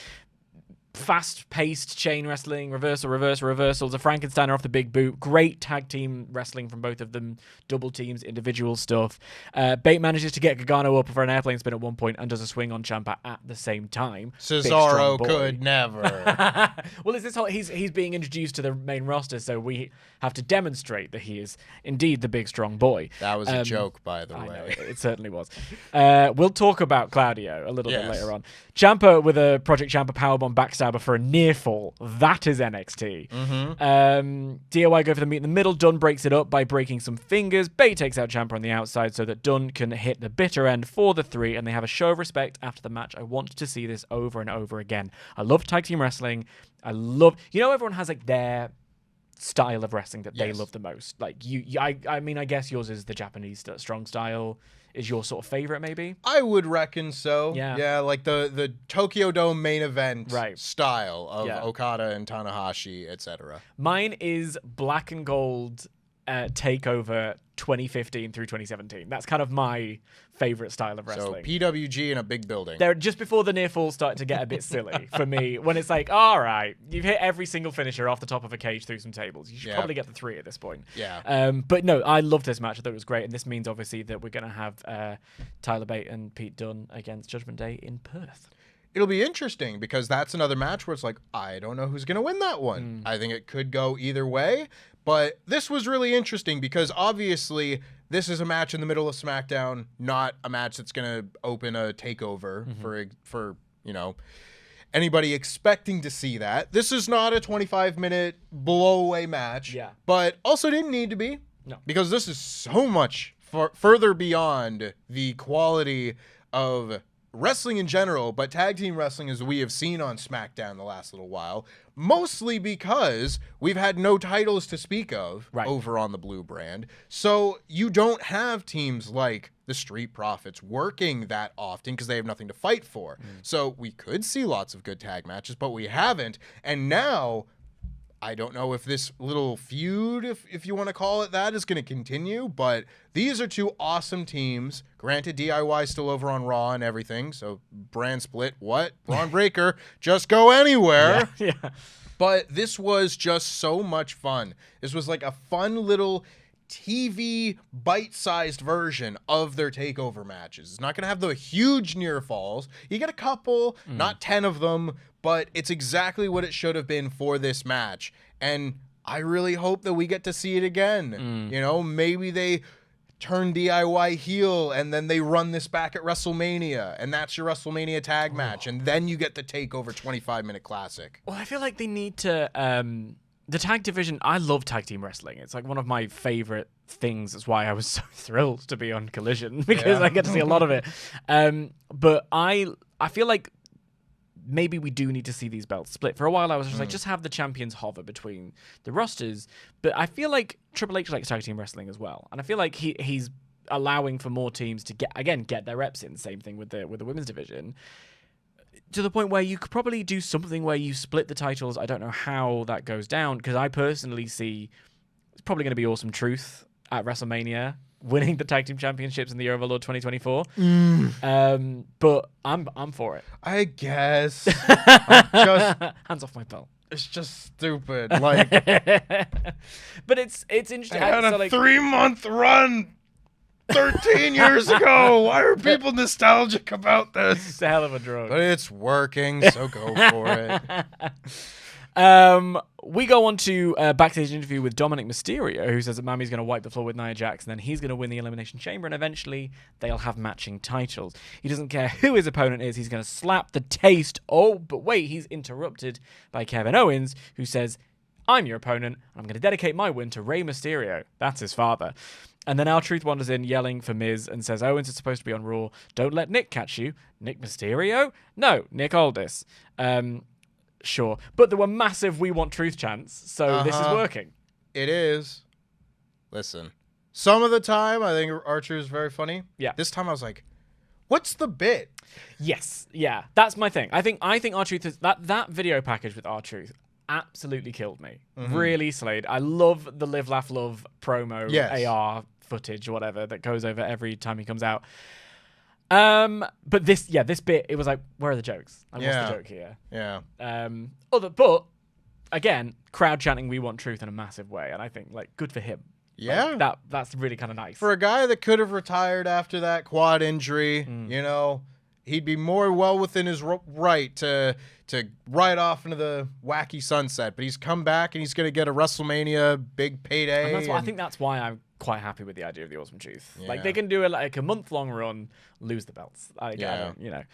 fast-paced chain wrestling, reversals, a Frankensteiner off the big boot, great tag team wrestling from both of them, double teams, individual stuff. Bate manages to get Gargano up for an airplane spin at one point and does a swing on Ciampa at the same time. Cesaro could never. Well, it's this whole he's being introduced to the main roster, so we have to demonstrate that he is indeed the big strong boy. That was a joke, by the I way. know, it certainly was. We'll talk about Claudio a little bit Yes. later on. Ciampa with a Project Ciampa powerbomb backstabber for a near fall. That is NXT. DIY go for the meet in the middle. Dunne breaks it up by breaking some fingers. Bate takes out Ciampa on the outside so that Dunne can hit the bitter end for the 3, and they have a show of respect after the match. I want to see this over and over again. I love tag team wrestling. Everyone has like their style of wrestling that they love the most. Like I mean, I guess yours is the Japanese strong style. Is your sort of favorite, maybe? I would reckon so. Yeah. Like the Tokyo Dome main event Right. style of Okada and Tanahashi, etc. Mine is black and gold takeover 2015 through 2017. That's kind of my favorite style of So wrestling. PWG in a big building. They're just before the near falls started to get a bit silly for me, when it's like, all right, you've hit every single finisher off the top of a cage through some tables. You should probably get the 3 at this point. Yeah. But no, I loved this match. I thought it was great. And this means obviously that we're going to have Tyler Bate and Pete Dunne against Judgment Day in Perth. It'll be interesting because that's another match where it's like, I don't know who's going to win that one. I think it could go either way. But this was really interesting because obviously this is a match in the middle of SmackDown, not a match that's going to open a takeover for anybody expecting to see that. This is not a 25-minute blow-away match. Yeah. But also didn't need to be. No. Because this is so much further beyond the quality of wrestling in general, but tag team wrestling as we have seen on SmackDown the last little while, mostly because we've had no titles to speak of over on the Blue brand. So you don't have teams like the Street Profits working that often because they have nothing to fight for. So we could see lots of good tag matches, but we haven't. And now I don't know if this little feud, if you want to call it that, is going to continue, but these are two awesome teams. Granted, DIY still over on Raw and everything, so brand split, what? Braun Breaker, just go anywhere. Yeah. But this was just so much fun. This was like a fun little TV bite-sized version of their takeover matches. It's not going to have the huge near falls. You get a couple, not 10 of them, but it's exactly what it should have been for this match. And I really hope that we get to see it again. You know, maybe they turn DIY heel and then they run this back at WrestleMania and that's your WrestleMania tag match. And then you get the takeover 25-minute classic. Well, I feel like they need to... the tag division, I love tag team wrestling. It's like one of my favorite things. That's why I was so thrilled to be on Collision because I get to see a lot of it. But I feel like maybe we do need to see these belts split. For a while, I was just like, just have the champions hover between the rosters. But I feel like Triple H likes tag team wrestling as well, and I feel like he's allowing for more teams to get their reps in. Same thing with the women's division. To the point where you could probably do something where you split the titles. I don't know how that goes down because I personally see it's probably going to be Awesome Truth at WrestleMania winning the tag team championships in the Overlord 2024. But I'm for it. I guess. Hands off my belt. It's just stupid. Like, but it's interesting. I had a 3-month run 13 years ago. Why are people nostalgic about this? It's a hell of a drug. But it's working, so go for it. We go on to a backstage interview with Dominic Mysterio, who says that Mami's going to wipe the floor with Nia Jax, and then he's going to win the Elimination Chamber, and eventually they'll have matching titles. He doesn't care who his opponent is. He's going to slap the taste. Oh, but wait, he's interrupted by Kevin Owens, who says, I'm your opponent, and I'm going to dedicate my win to Rey Mysterio. That's his father. And then R-Truth wanders in yelling for Miz and says, Owens is supposed to be on Raw. Don't let Nick catch you. Nick Mysterio? No, Nick Aldis. Sure. But there were massive We Want Truth chants, so this is working. It is. Listen, some of the time I think R-Truth is very funny. Yeah. This time I was like, what's the bit? Yes. Yeah. That's my thing. I think R-Truth is that video package with R-Truth absolutely killed me. Really slayed. I love the Live Laugh Love promo, AR footage, whatever, that goes over every time he comes out. But this bit, it was like, where are the jokes? What's the joke here? Yeah. But again, crowd chanting "We Want Truth" in a massive way, and I think good for him. Yeah. Like, that's really kind of nice for a guy that could have retired after that quad injury. You know, he'd be more well within his right to ride off into the wacky sunset. But he's come back and he's going to get a WrestleMania big payday. And I think that's why I'm quite happy with the idea of the Awesome Truth. Like, they can do a month-long run, lose the belts. I don't, you know.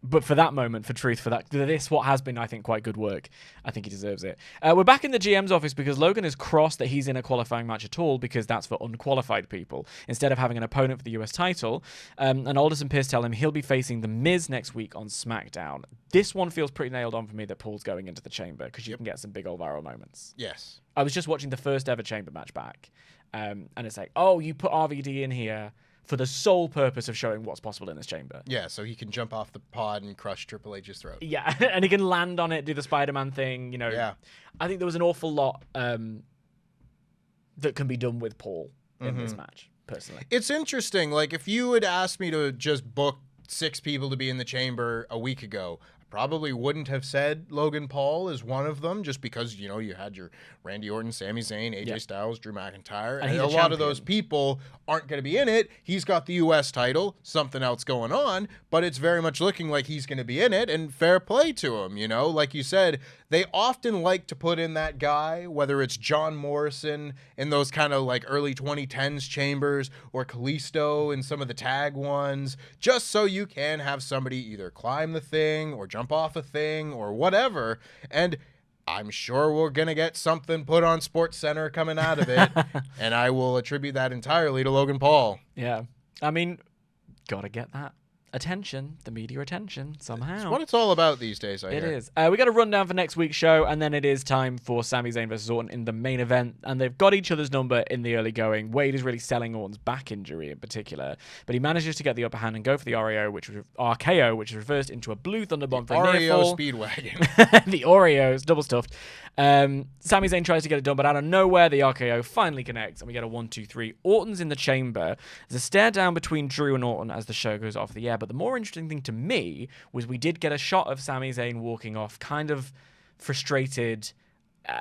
But for that moment, for Truth, for this, what has been, I think, quite good work, I think he deserves it. We're back in the GM's office because Logan is cross that he's in a qualifying match at all because that's for unqualified people, instead of having an opponent for the US title. And Aldis and Pierce tell him he'll be facing The Miz next week on SmackDown. This one feels pretty nailed on for me that Paul's going into the Chamber because you can get some big old viral moments. Yes. I was just watching the first ever Chamber match back. And it's like, oh, you put RVD in here for the sole purpose of showing what's possible in this chamber. Yeah, so he can jump off the pod and crush Triple H's throat. Yeah, and he can land on it, do the Spider-Man thing, you know. Yeah. I think there was an awful lot that can be done with Paul in this match, personally. It's interesting. Like, if you had asked me to just book 6 people to be in the chamber a week ago, I probably wouldn't have said Logan Paul is one of them, just because, you know, you had your Randy Orton, Sami Zayn, AJ Styles, Drew McIntyre, and a lot of those people aren't going to be in it. He's got the US title, something else going on, but it's very much looking like he's going to be in it, and fair play to him, you know? Like you said, they often like to put in that guy, whether it's John Morrison in those kind of like early 2010s chambers, or Kalisto in some of the tag ones, just so you can have somebody either climb the thing or jump off a thing or whatever. And I'm sure we're going to get something put on Sports Center coming out of it, and I will attribute that entirely to Logan Paul. Yeah. I mean, gotta get that attention, the media attention, somehow. It's what it's all about these days, I hear. It is. We got a rundown for next week's show, and then it is time for Sami Zayn versus Orton in the main event, and they've got each other's number in the early going. Wade is really selling Orton's back injury in particular, but he manages to get the upper hand and go for the RKO, which is reversed into a blue Thunderbomb for a near fall. Speedwagon. The Oreos, double stuffed. Sami Zayn tries to get it done, but out of nowhere, the RKO finally connects, and we get a 1-2-3. Orton's in the chamber. There's a stare down between Drew and Orton as the show goes off the air, but the more interesting thing to me was we did get a shot of Sami Zayn walking off, kind of frustrated.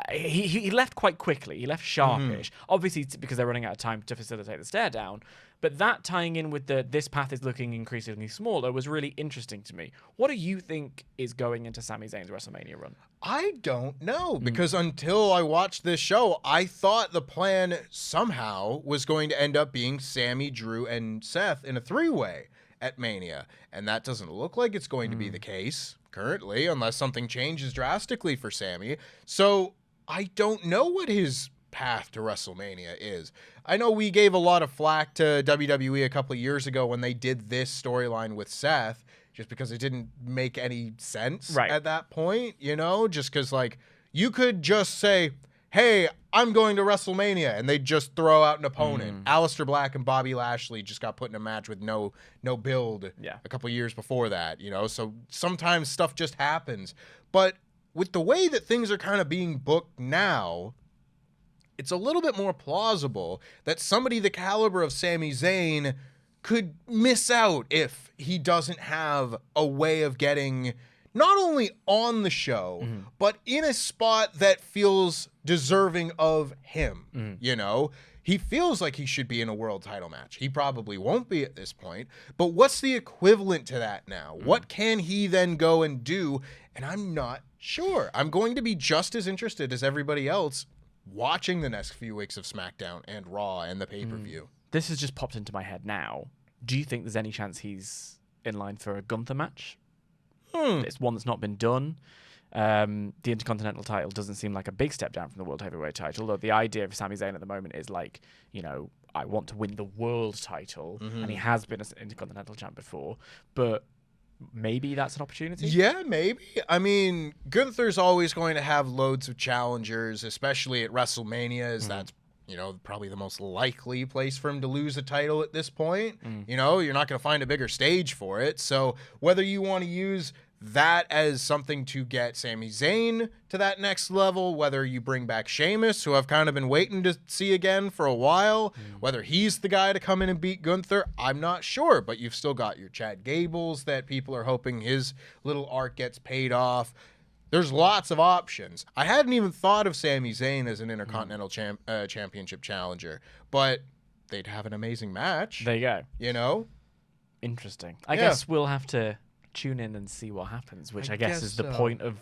He left quite quickly. He left sharpish. Obviously, because they're running out of time to facilitate the stare down. But that tying in with this path is looking increasingly smaller was really interesting to me. What do you think is going into Sami Zayn's WrestleMania run? I don't know, because until I watched this show, I thought the plan somehow was going to end up being Sami, Drew, and Seth in a 3-way at Mania. And that doesn't look like it's going to be the case currently, unless something changes drastically for Sami. So I don't know what his path to WrestleMania is. I know we gave a lot of flack to WWE a couple of years ago when they did this storyline with Seth, just because it didn't make any sense at that point, you know, just because, like, you could just say, hey, I'm going to WrestleMania, and they'd just throw out an opponent. Aleister Black and Bobby Lashley just got put in a match with no build a couple of years before that, you know, so sometimes stuff just happens. But with the way that things are kind of being booked now, it's a little bit more plausible that somebody the caliber of Sami Zayn could miss out if he doesn't have a way of getting not only on the show, but in a spot that feels deserving of him, you know? He feels like he should be in a world title match. He probably won't be at this point, but what's the equivalent to that now? What can he then go and do? And I'm not sure. I'm going to be just as interested as everybody else watching the next few weeks of SmackDown and Raw and the pay-per-view. This has just popped into my head now. Do you think there's any chance he's in line for a Gunther match? It's one that's not been done. The Intercontinental title doesn't seem like a big step down from the World Heavyweight title, although the idea for Sami Zayn at the moment is like, you know, I want to win the world title, and he has been an Intercontinental champ before, but maybe that's an opportunity? Yeah, maybe. I mean, Gunther's always going to have loads of challengers, especially at WrestleMania, as that's, you know, probably the most likely place for him to lose a title at this point. You know, you're not going to find a bigger stage for it. So whether you want to use that as something to get Sami Zayn to that next level, whether you bring back Sheamus, who I've kind of been waiting to see again for a while, whether he's the guy to come in and beat Gunther, I'm not sure. But you've still got your Chad Gables that people are hoping his little arc gets paid off. There's lots of options. I hadn't even thought of Sami Zayn as an Intercontinental Championship challenger, but they'd have an amazing match. There you go. You know? Interesting. I guess we'll have to tune in and see what happens, which I guess is the point of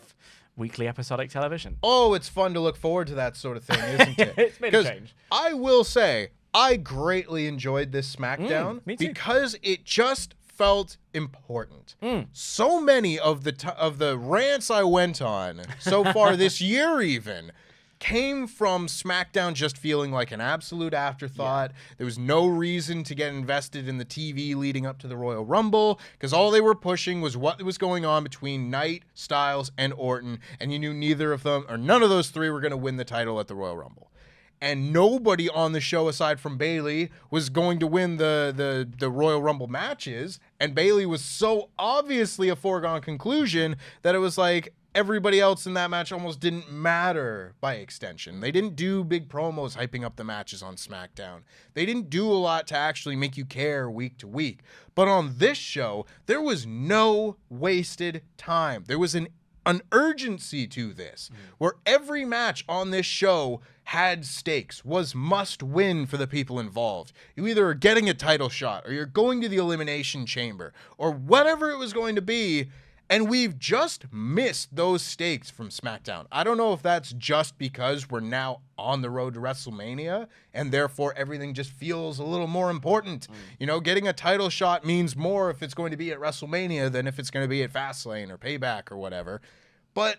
weekly episodic television. Oh, it's fun to look forward to that sort of thing, isn't it? It's made a change. I will say, I greatly enjoyed this SmackDown me too. because it just felt important. So many of the rants I went on so far this year even came from SmackDown just feeling like an absolute afterthought. There was no reason to get invested in the TV leading up to the Royal Rumble because all they were pushing was what was going on between Knight, Styles, and Orton, and you knew neither of them or none of those three were going to win the title at the Royal Rumble. And nobody on the show aside from Bayley was going to win the Royal Rumble matches. And Bayley was so obviously a foregone conclusion that it was like everybody else in that match almost didn't matter by extension. They didn't do big promos hyping up the matches on SmackDown. They didn't do a lot to actually make you care week to week. But on this show, there was no wasted time. There was an urgency to this, where every match on this show had stakes, was must win for the people involved. You either are getting a title shot, or you're going to the Elimination Chamber, or whatever it was going to be, and we've just missed those stakes from SmackDown. I don't know if that's just because we're now on the road to WrestleMania, and therefore everything just feels a little more important. You know, getting a title shot means more if it's going to be at WrestleMania than if it's going to be at Fastlane or Payback or whatever. But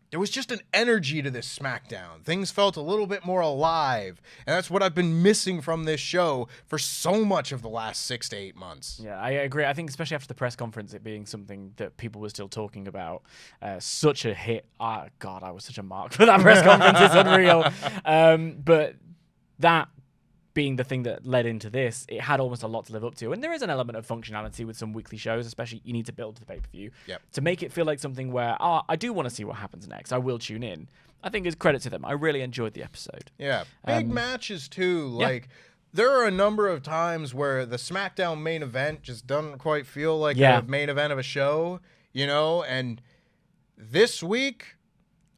there was just an energy to this SmackDown. Things felt a little bit more alive. And that's what I've been missing from this show for so much of the last 6 to 8 months. Yeah, I agree. I think especially after the press conference, it being something that people were still talking about. Such a hit. God, I was such a mark for that press conference. It's unreal. But that being the thing that led into this, it had almost a lot to live up to. And there is an element of functionality with some weekly shows, especially you need to build to the pay-per-view. To make it feel like something where, I do want to see what happens next. I will tune in. I think it's credit to them. I really enjoyed the episode. Yeah. Big matches, too. Like, there are a number of times where the SmackDown main event just doesn't quite feel like a main event of a show, you know? And this week,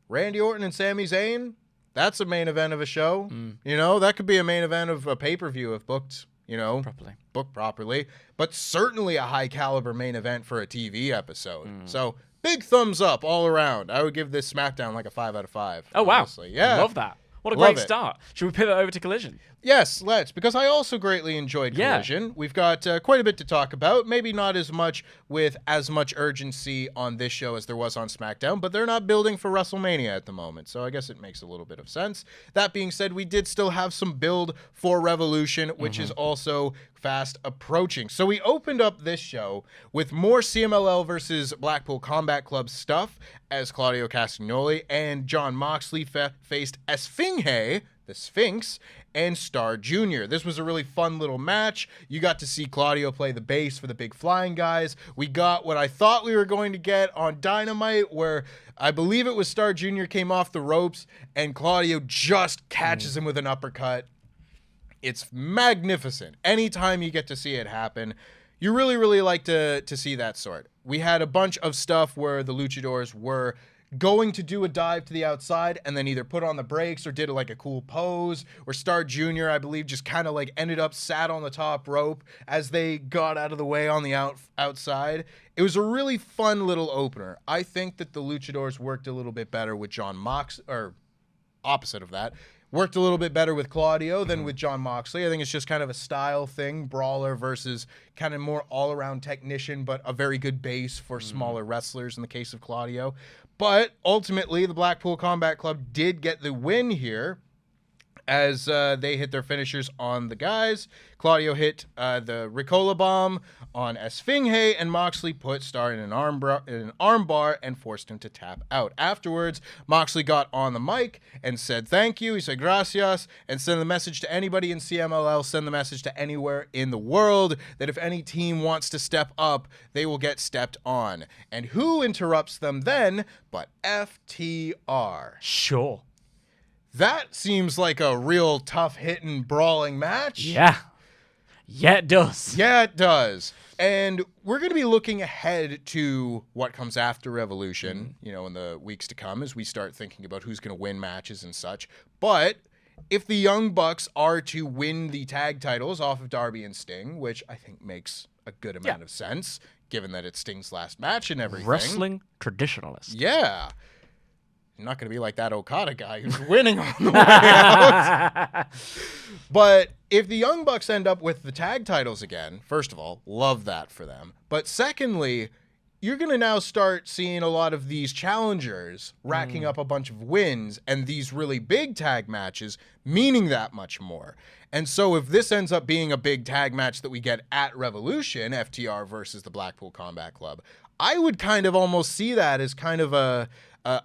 Randy Orton and Sami Zayn, that's a main event of a show. You know, that could be a main event of a pay-per-view if booked, you know, booked properly. But certainly a high-caliber main event for a TV episode. So, big thumbs up all around. I would give this SmackDown like a 5 out of 5. Oh, honestly. Wow. Yeah. I love that. What a great start. Should we pivot over to Collision? Yes, let's, because I also greatly enjoyed Collision. We've got quite a bit to talk about. Maybe not as much with as much urgency on this show as there was on SmackDown, but they're not building for WrestleMania at the moment, so I guess it makes a little bit of sense. That being said, we did still have some build for Revolution, which is also fast approaching. So we opened up this show with more CMLL versus Blackpool Combat Club stuff as Claudio Castagnoli and Jon Moxley faced Esfinge, the Sphinx, and Star Jr. This was a really fun little match. You got to see Claudio play the bass for the big flying guys. We got what I thought we were going to get on Dynamite, where I believe it was Star Jr. came off the ropes and Claudio just catches him with an uppercut. It's magnificent. Anytime you get to see it happen, you really, really like to see that sort. We had a bunch of stuff where the luchadors were going to do a dive to the outside and then either put on the brakes or did like a cool pose, where Star Jr., I believe, just kind of like ended up sat on the top rope as they got out of the way on the outside. It was a really fun little opener. I think that the luchadors worked a little bit better with Jon Mox, or opposite of that, worked a little bit better with Claudio than with Jon Moxley. I think it's just kind of a style thing, brawler versus kind of more all-around technician, but a very good base for smaller wrestlers in the case of Claudio. But ultimately, the Blackpool Combat Club did get the win here as they hit their finishers on the guys. Claudio hit the Ricola Bomb on Esfinge, and Moxley put Star in an arm bar and forced him to tap out. Afterwards, Moxley got on the mic and said thank you. He said gracias, and send the message to anybody in CMLL, send the message to anywhere in the world, that if any team wants to step up, they will get stepped on. And who interrupts them then but FTR? Sure. That seems like a real tough-hitting, brawling match. Yeah. Yeah, it does. Yeah, it does. And we're going to be looking ahead to what comes after Revolution, you know, in the weeks to come as we start thinking about who's going to win matches and such. But if the Young Bucks are to win the tag titles off of Darby and Sting, which I think makes a good amount of sense, given that it's Sting's last match and everything. Wrestling traditionalist. Yeah. I'm not going to be like that Okada guy who's winning on the way out. But if the Young Bucks end up with the tag titles again, first of all, love that for them. But secondly, you're going to now start seeing a lot of these challengers racking up a bunch of wins and these really big tag matches meaning that much more. And so if this ends up being a big tag match that we get at Revolution, FTR versus the Blackpool Combat Club, I would kind of almost see that as kind of a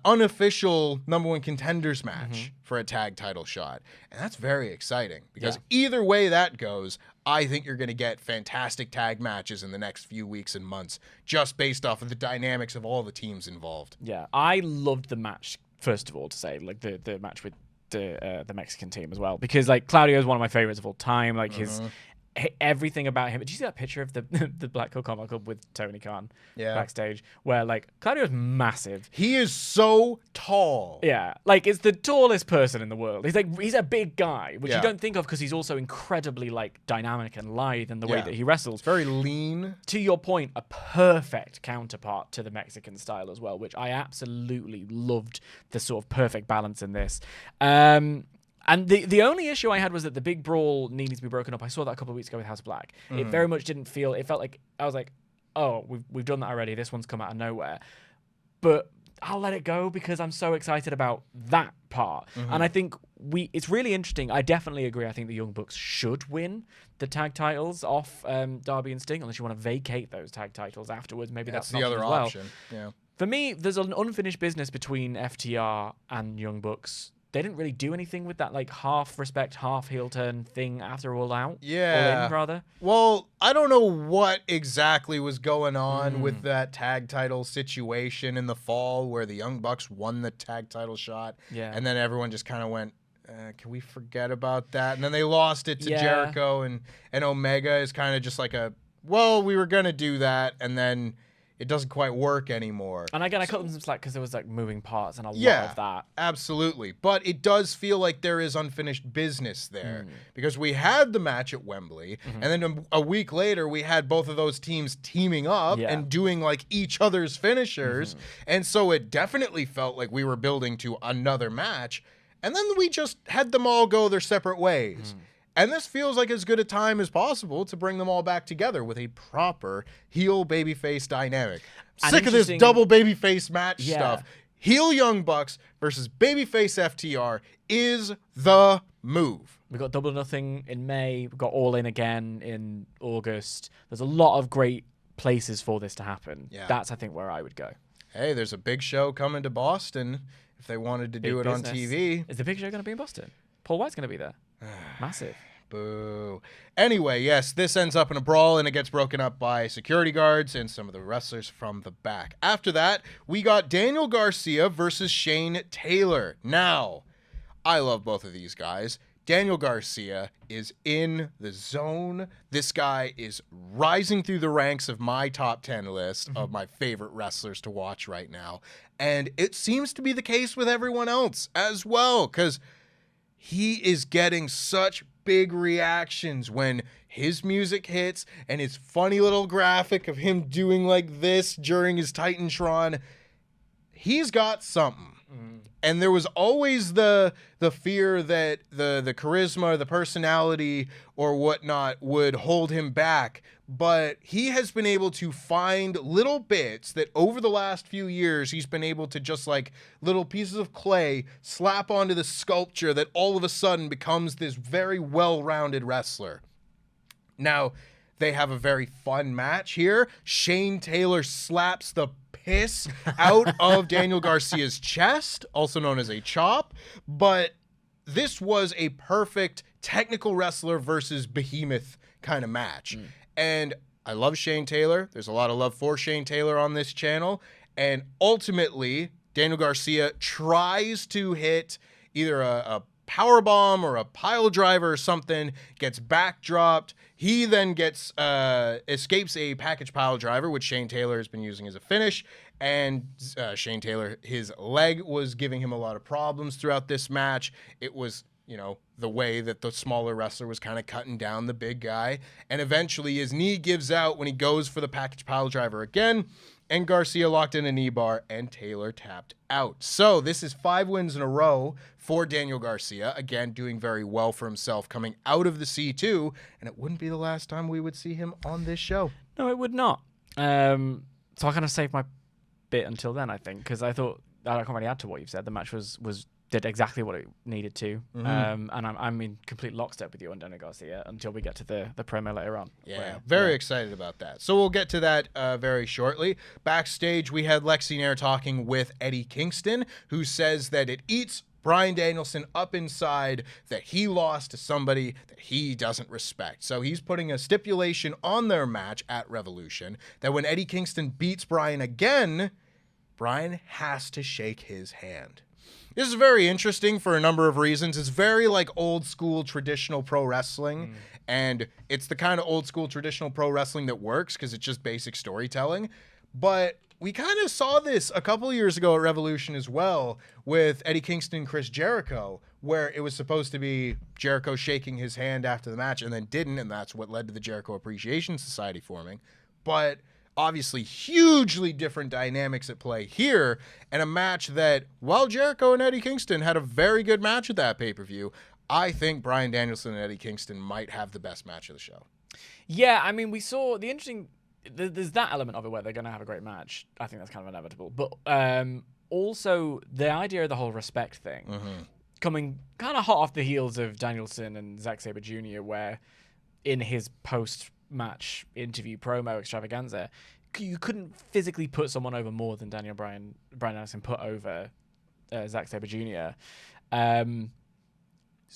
unofficial number one contenders match for a tag title shot. And that's very exciting because either way that goes, I think you're going to get fantastic tag matches in the next few weeks and months just based off of the dynamics of all the teams involved. Yeah, I loved the match, first of all, to say, like the match with the Mexican team as well, because like Claudio is one of my favorites of all time. Like his everything about him. Did you see that picture of the Blackpool Combat Club with Tony Khan backstage, where like Claudio's massive? He is so tall. Yeah, like it's the tallest person in the world. He's a big guy, which you don't think of because he's also incredibly like dynamic and lithe in the way that he wrestles. Very lean. To your point, a perfect counterpart to the Mexican style as well, which I absolutely loved. The sort of perfect balance in this. And the only issue I had was that the big brawl needed to be broken up. I saw that a couple of weeks ago with House of Black. It very much didn't feel. It felt like I was like, oh, we've done that already. This one's come out of nowhere. But I'll let it go because I'm so excited about that part. And I think it's really interesting. I definitely agree. I think the Young Bucks should win the tag titles off Darby and Sting, unless you want to vacate those tag titles afterwards. Maybe that's the other option. Yeah. For me, there's an unfinished business between FTR and Young Bucks. They didn't really do anything with that, like, half respect, half heel turn thing after All Out. Yeah. All In, rather. Well, I don't know what exactly was going on with that tag title situation in the fall where the Young Bucks won the tag title shot. Yeah. And then everyone just kind of went, can we forget about that? And then they lost it to Jericho, and Omega is kind of just like we were going to do that, and then it doesn't quite work anymore. And again, I cut them some slack because there was like moving parts and a lot of that. Absolutely. But it does feel like there is unfinished business there because we had the match at Wembley, and then a week later we had both of those teams teaming up and doing like each other's finishers. And so it definitely felt like we were building to another match. And then we just had them all go their separate ways. And this feels like as good a time as possible to bring them all back together with a proper heel babyface dynamic. Sick of this double babyface match stuff. Heel Young Bucks versus babyface FTR is the move. We've got Double or Nothing in May. We've got All In again in August. There's a lot of great places for this to happen. Yeah. That's, I think, where I would go. Hey, there's a big show coming to Boston if they wanted to do it on TV. Is the big show going to be in Boston? Paul White's going to be there. Massive. Boo. Anyway, yes, this ends up in a brawl, and it gets broken up by security guards and some of the wrestlers from the back. After that, we got Daniel Garcia versus Shane Taylor. Now, I love both of these guys. Daniel Garcia is in the zone. This guy is rising through the ranks of my top 10 list of my favorite wrestlers to watch right now. And it seems to be the case with everyone else as well, because he is getting such big reactions when his music hits and his funny little graphic of him doing like this during his Titantron. He's got something. And there was always the fear that the charisma, the personality, or whatnot would hold him back. But he has been able to find little bits that over the last few years, he's been able to just like little pieces of clay slap onto the sculpture that all of a sudden becomes this very well-rounded wrestler. Now, they have a very fun match here. Shane Taylor slaps the piss out of Daniel Garcia's chest, also known as a chop, but this was a perfect technical wrestler versus behemoth kind of match. And I love Shane Taylor. There's a lot of love for Shane Taylor on this channel, and ultimately Daniel Garcia tries to hit either a power bomb or a pile driver or something, gets backdropped. He then gets escapes a package pile driver, which Shane Taylor has been using as a finish. And Shane Taylor, his leg was giving him a lot of problems throughout this match. It was, you know, the way that the smaller wrestler was kind of cutting down the big guy. And eventually his knee gives out when he goes for the package pile driver again. And Garcia locked in a knee bar, and Taylor tapped out. So this is 5 wins in a row for Daniel Garcia. Again, doing very well for himself coming out of the C2. And it wouldn't be the last time we would see him on this show. No, it would not. So I kind of saved my bit until then, I think, because I thought, I can't really add to what you've said. The match did exactly what it needed to. And I'm in complete lockstep with you on Daniel Garcia until we get to the promo later on. Yeah, very excited about that. So we'll get to that very shortly. Backstage, we had Lexi Nair talking with Eddie Kingston, who says that it eats Bryan Danielson up inside that he lost to somebody that he doesn't respect. So he's putting a stipulation on their match at Revolution that when Eddie Kingston beats Bryan again, Bryan has to shake his hand. This is very interesting for a number of reasons. It's very like old school traditional pro wrestling, and it's the kind of old school traditional pro wrestling that works because it's just basic storytelling. But we kind of saw this a couple of years ago at Revolution as well with Eddie Kingston and Chris Jericho, where it was supposed to be Jericho shaking his hand after the match and then didn't, and that's what led to the Jericho Appreciation Society forming. But obviously hugely different dynamics at play here, and a match that, while Jericho and Eddie Kingston had a very good match at that pay-per-view, I think Bryan Danielson and Eddie Kingston might have the best match of the show. Yeah, I mean, we saw the interesting... There's that element of it where they're going to have a great match. I think that's kind of inevitable. But also, the idea of the whole respect thing, coming kind of hot off the heels of Danielson and Zack Sabre Jr., where in his post-match interview promo extravaganza, you couldn't physically put someone over more than Bryan Danielson put over Zack Sabre Jr.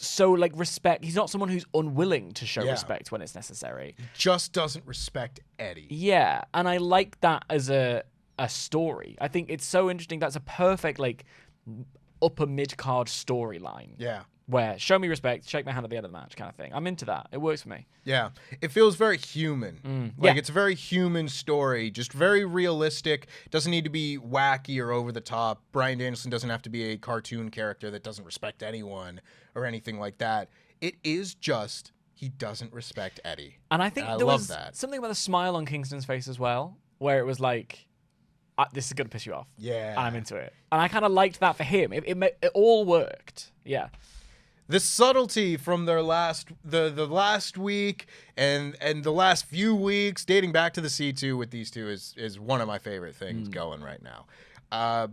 So, like, respect. He's not someone who's unwilling to show respect when it's necessary. Just doesn't respect Eddie. Yeah, and I like that as a story. I think it's so interesting. That's a perfect, like, upper mid-card storyline. Yeah. Where show me respect, shake my hand at the end of the match kind of thing. I'm into that. It works for me. Yeah. It feels very human. It's a very human story, just very realistic. Doesn't need to be wacky or over the top. Bryan Danielson doesn't have to be a cartoon character that doesn't respect anyone or anything like that. It is just he doesn't respect Eddie. And I think there was something about the smile on Kingston's face as well, where it was like, this is going to piss you off. Yeah. And I'm into it. And I kind of liked that for him. It all worked. Yeah. the subtlety from their last week and the last few weeks dating back to the C2 with these two is one of my favorite things going right now.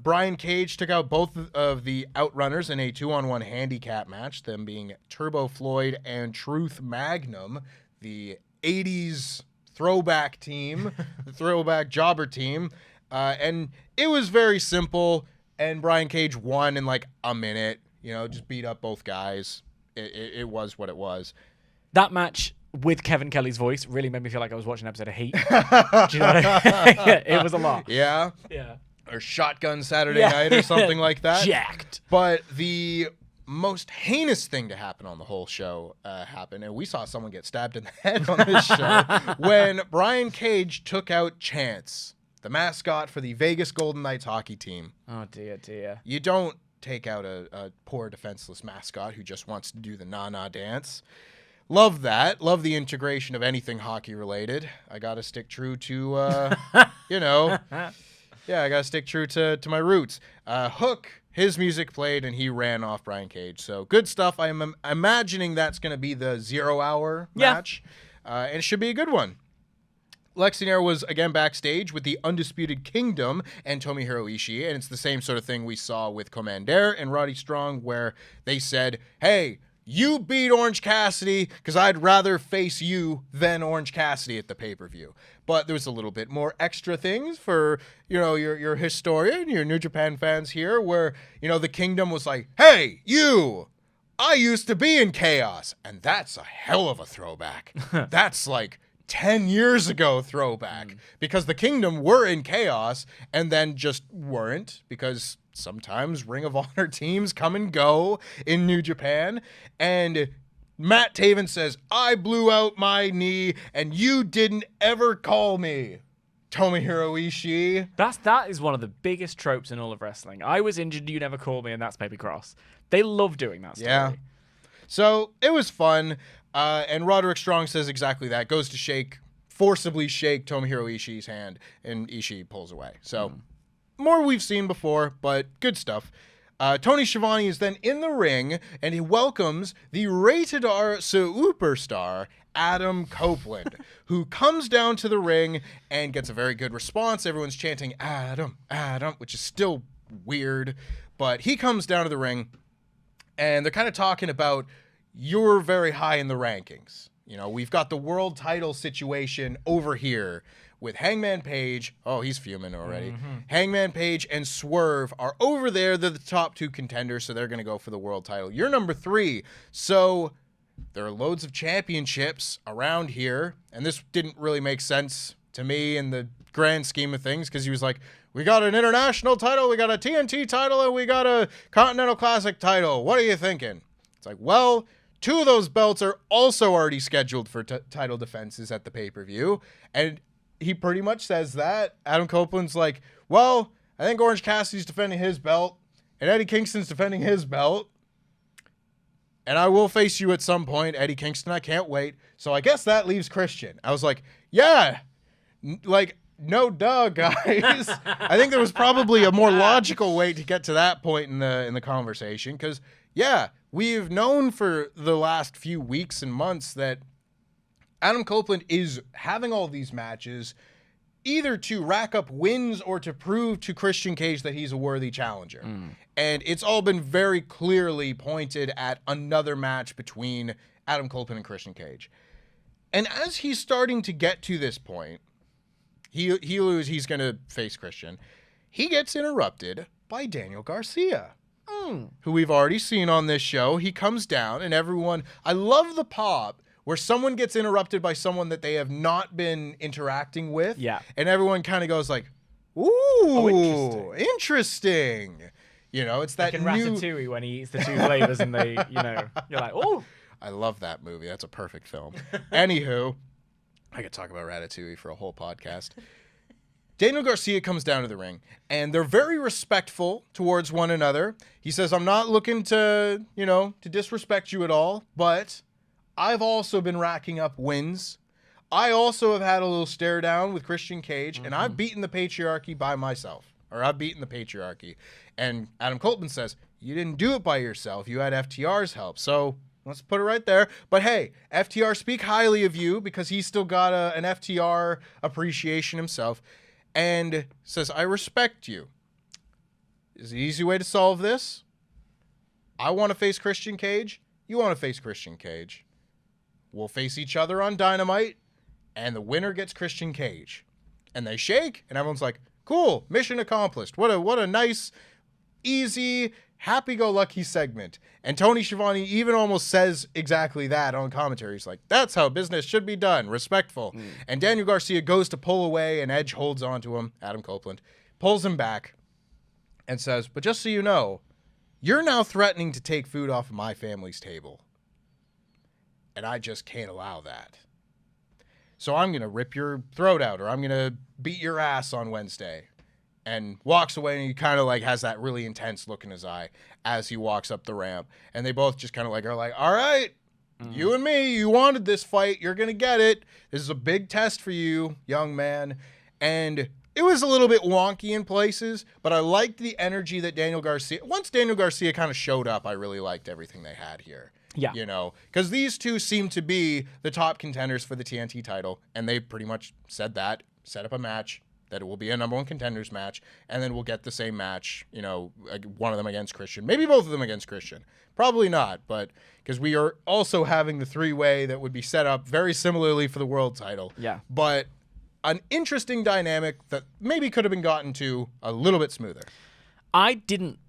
Brian Cage took out both of the Outrunners in a 2-on-1 handicap match, them being Turbo Floyd and Truth Magnum, the 80s throwback team, the throwback jobber team. And it was very simple, and Brian Cage won in like a minute. Just beat up both guys. It was what it was. That match with Kevin Kelly's voice really made me feel like I was watching an episode of Heat. Do you know what I mean? It was a lot. Yeah. Yeah. Or Shotgun Saturday Night or something like that. Jacked. But the most heinous thing to happen on the whole show happened, and we saw someone get stabbed in the head on this show when Brian Cage took out Chance, the mascot for the Vegas Golden Knights hockey team. Oh, dear. You don't take out a poor defenseless mascot who just wants to do the na-na dance. Love that. Love the integration of anything hockey related. I got to stick true to, I got to stick true to my roots. Hook, his music played, and he ran off Brian Cage. So good stuff. I'm imagining that's going to be the 0 hour match, and it should be a good one. Lexington was again backstage with the Undisputed Kingdom and Tomohiro Ishii, and it's the same sort of thing we saw with Commander and Roddy Strong, where they said, hey, you beat Orange Cassidy because I'd rather face you than Orange Cassidy at the pay-per-view. But there was a little bit more extra things for, your historian, your New Japan fans here, where, the Kingdom was like, hey, you, I used to be in Chaos, and that's a hell of a throwback. That's like 10 years ago throwback, because the Kingdom were in Chaos and then just weren't, because sometimes Ring of Honor teams come and go in New Japan. And Matt Taven says, I blew out my knee and you didn't ever call me, Tomohiro Ishii. That is one of the biggest tropes in all of wrestling. I was injured, you never called me, and that's maybe cross. They love doing that story. Yeah. So it was fun. And Roderick Strong says exactly that. Goes to forcibly shake Tomohiro Ishii's hand, and Ishii pulls away. So more we've seen before, but good stuff. Tony Schiavone is then in the ring, and he welcomes the rated R superstar, Adam Copeland, who comes down to the ring and gets a very good response. Everyone's chanting, Adam, Adam, which is still weird. But he comes down to the ring, and they're kind of talking about, you're very high in the rankings. We've got the world title situation over here with Hangman Page. Oh, he's fuming already. Hangman Page and Swerve are over there. They're the top two contenders, so they're going to go for the world title. You're number 3. So there are loads of championships around here, and this didn't really make sense to me in the grand scheme of things, because he was like, we got an international title, we got a TNT title, and we got a Continental Classic title. What are you thinking? It's like, well, 2 of those belts are also already scheduled for title defenses at the pay-per-view. And he pretty much says that. Adam Copeland's like, well, I think Orange Cassidy's defending his belt, and Eddie Kingston's defending his belt. And I will face you at some point, Eddie Kingston. I can't wait. So I guess that leaves Christian. I was like, yeah, no duh, guys. I think there was probably a more logical way to get to that point in the conversation, because, yeah, we've known for the last few weeks and months that Adam Copeland is having all these matches either to rack up wins or to prove to Christian Cage that he's a worthy challenger. And it's all been very clearly pointed at another match between Adam Copeland and Christian Cage. And as he's starting to get to this point, he's going to face Christian. He gets interrupted by Daniel Garcia, who we've already seen on this show. He comes down, and everyone, I love the pop where someone gets interrupted by someone that they have not been interacting with. Yeah. And everyone kind of goes like, ooh, interesting. It's that like in Ratatouille when he eats the 2 flavors and they, you're like, oh. I love that movie. That's a perfect film. Anywho, I could talk about Ratatouille for a whole podcast. Daniel Garcia comes down to the ring, and they're very respectful towards one another. He says, I'm not looking to disrespect you at all, but I've also been racking up wins. I also have had a little stare down with Christian Cage, and I've beaten the patriarchy by myself. or I've beaten the patriarchy. And Adam Copeland says, you didn't do it by yourself. You had FTR's help. So let's put it right there. But hey, FTR speak highly of you because he's still got an FTR appreciation himself. And says, I respect you. Is the easy way to solve this? I want to face Christian Cage. You want to face Christian Cage. We'll face each other on Dynamite. And the winner gets Christian Cage. And they shake. And everyone's like, cool, mission accomplished. What a nice, easy, happy-go-lucky segment. And Tony Schiavone even almost says exactly that on commentary. He's like, that's how business should be done, respectful. And Daniel Garcia goes to pull away, and Edge holds onto him, Adam Copeland, pulls him back, and says, but just so you know, you're now threatening to take food off of my family's table. And I just can't allow that. So I'm going to rip your throat out, or I'm going to beat your ass on Wednesday. And walks away, and he kind of like has that really intense look in his eye as he walks up the ramp. And they both just kind of like are like, all right, you and me, you wanted this fight. You're going to get it. This is a big test for you, young man. And it was a little bit wonky in places, but I liked the energy that once Daniel Garcia kind of showed up, I really liked everything they had here. Yeah. You know, because these two seem to be the top contenders for the TNT title, and they pretty much said that, set up a match, that it will be a number one contenders match, and then we'll get the same match, you know, one of them against Christian. Maybe both of them against Christian. Probably not, but because we are also having the three-way that would be set up very similarly for the world title. Yeah. But an interesting dynamic that maybe could have been gotten to a little bit smoother. I didn't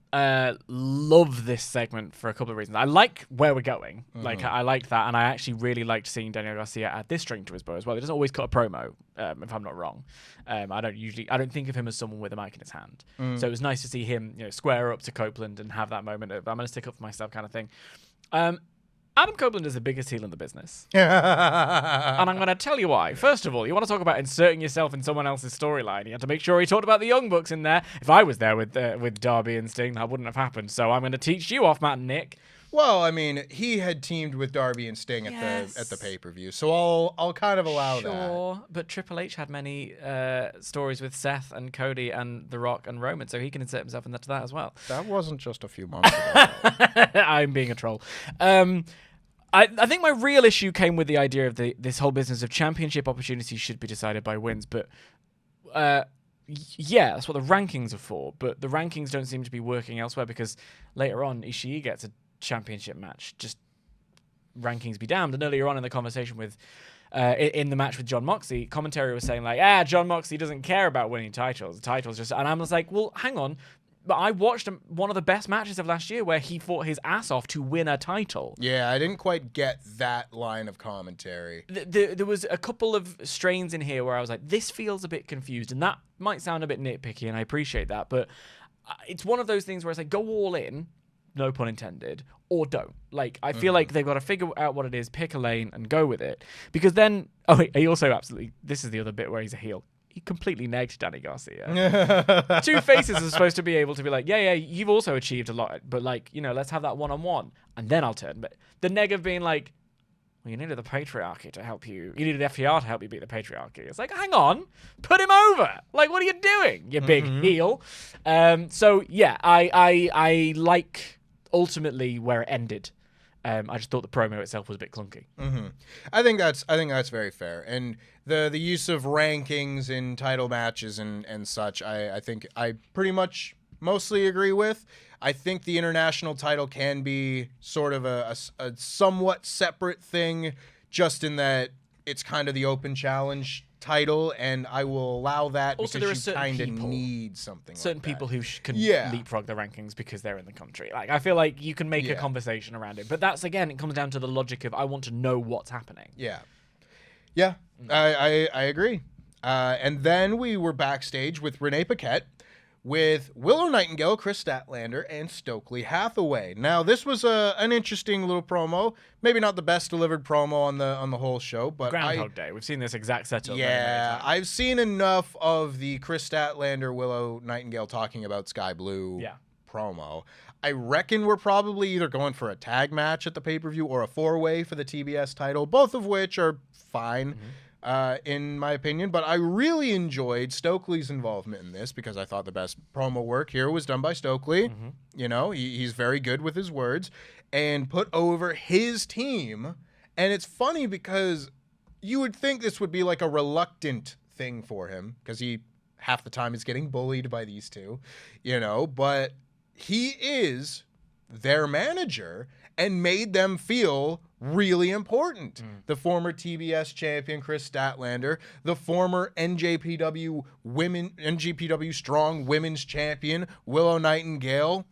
love this segment for a couple of reasons. I like where we're going. Like, I liked that, and I actually really liked seeing Daniel Garcia add this string to his bow as well. He doesn't always cut a promo, if I'm not wrong. I don't think of him as someone with a mic in his hand. So it was nice to see him, you know, square up to Copeland and have that moment of, I'm going to stick up for myself kind of thing. Adam Copeland is the biggest heel in the business. And I'm going to tell you why. First of all, you want to talk about inserting yourself in someone else's storyline. You had to make sure he talked about the Young Bucks in there. If I was there with Darby and Sting, that wouldn't have happened. So I'm going to teach you off, Matt and Nick. Well, I mean, he had teamed with Darby and Sting at the pay-per-view, so I'll kind of allow that. Sure, but Triple H had many stories with Seth and Cody and The Rock and Roman, so he can insert himself into that as well. That wasn't just a few months ago. I'm being a troll. I think my real issue came with the idea of this whole business of championship opportunities should be decided by wins, but yeah, that's what the rankings are for, but the rankings don't seem to be working elsewhere because later on Ishii gets a championship match. Just rankings be damned. And earlier on in the conversation with in the match with Jon Moxley, commentary was saying like, Jon Moxley doesn't care about winning titles. The titles just, and I was like, well, hang on. But I watched one of the best matches of last year where he fought his ass off to win a title. Yeah, I didn't quite get that line of commentary. There was a couple of strains in here where I was like, this feels a bit confused. And that might sound a bit nitpicky, and I appreciate that. But it's one of those things where it's like, go all in, no pun intended, or don't. Like, I feel like they've got to figure out what it is, pick a lane, and go with it. Because then, he also absolutely, this is the other bit where he's a heel. He completely negged Danny Garcia. Two faces are supposed to be able to be like, yeah, you've also achieved a lot, but like, you know, let's have that one-on-one, and then I'll turn. But the neg of being like, well, you needed the patriarchy to help you. You needed FTR to help you beat the patriarchy. It's like, hang on, put him over. Like, what are you doing, you big heel? So yeah, I like ultimately where it ended. I just thought the promo itself was a bit clunky. I think that's very fair. And the use of rankings in title matches and such, I think I pretty much mostly agree with. I think the international title can be sort of a somewhat separate thing, just in that it's kind of the open challenge title, and I will allow that also, because you kind of need something certain like that. people who can leapfrog the rankings because they're in the country. Like, I feel like you can make a conversation around it, but that's, again, it comes down to the logic of I want to know what's happening. Yeah, I agree. And then we were backstage with Renee Paquette, with Willow Nightingale, Chris Statlander, and Stokely Hathaway. Now, this was an interesting little promo. Maybe not the best delivered promo on the whole show, but Groundhog Day. We've seen this exact setup. Yeah, I've seen enough of the Chris Statlander, Willow Nightingale talking about Sky Blue promo. I reckon we're probably either going for a tag match at the pay-per-view or a four-way for the TBS title, both of which are fine. in my opinion, but I really enjoyed Stokely's involvement in this because I thought the best promo work here was done by Stokely. Mm-hmm. You know, he's very good with his words and put over his team. And it's funny because you would think this would be like a reluctant thing for him because he half the time is getting bullied by these two, you know, but he is their manager and made them feel really important. The former TBS champion Chris Statlander, the former NJPW Strong Women's Champion Willow Nightingale.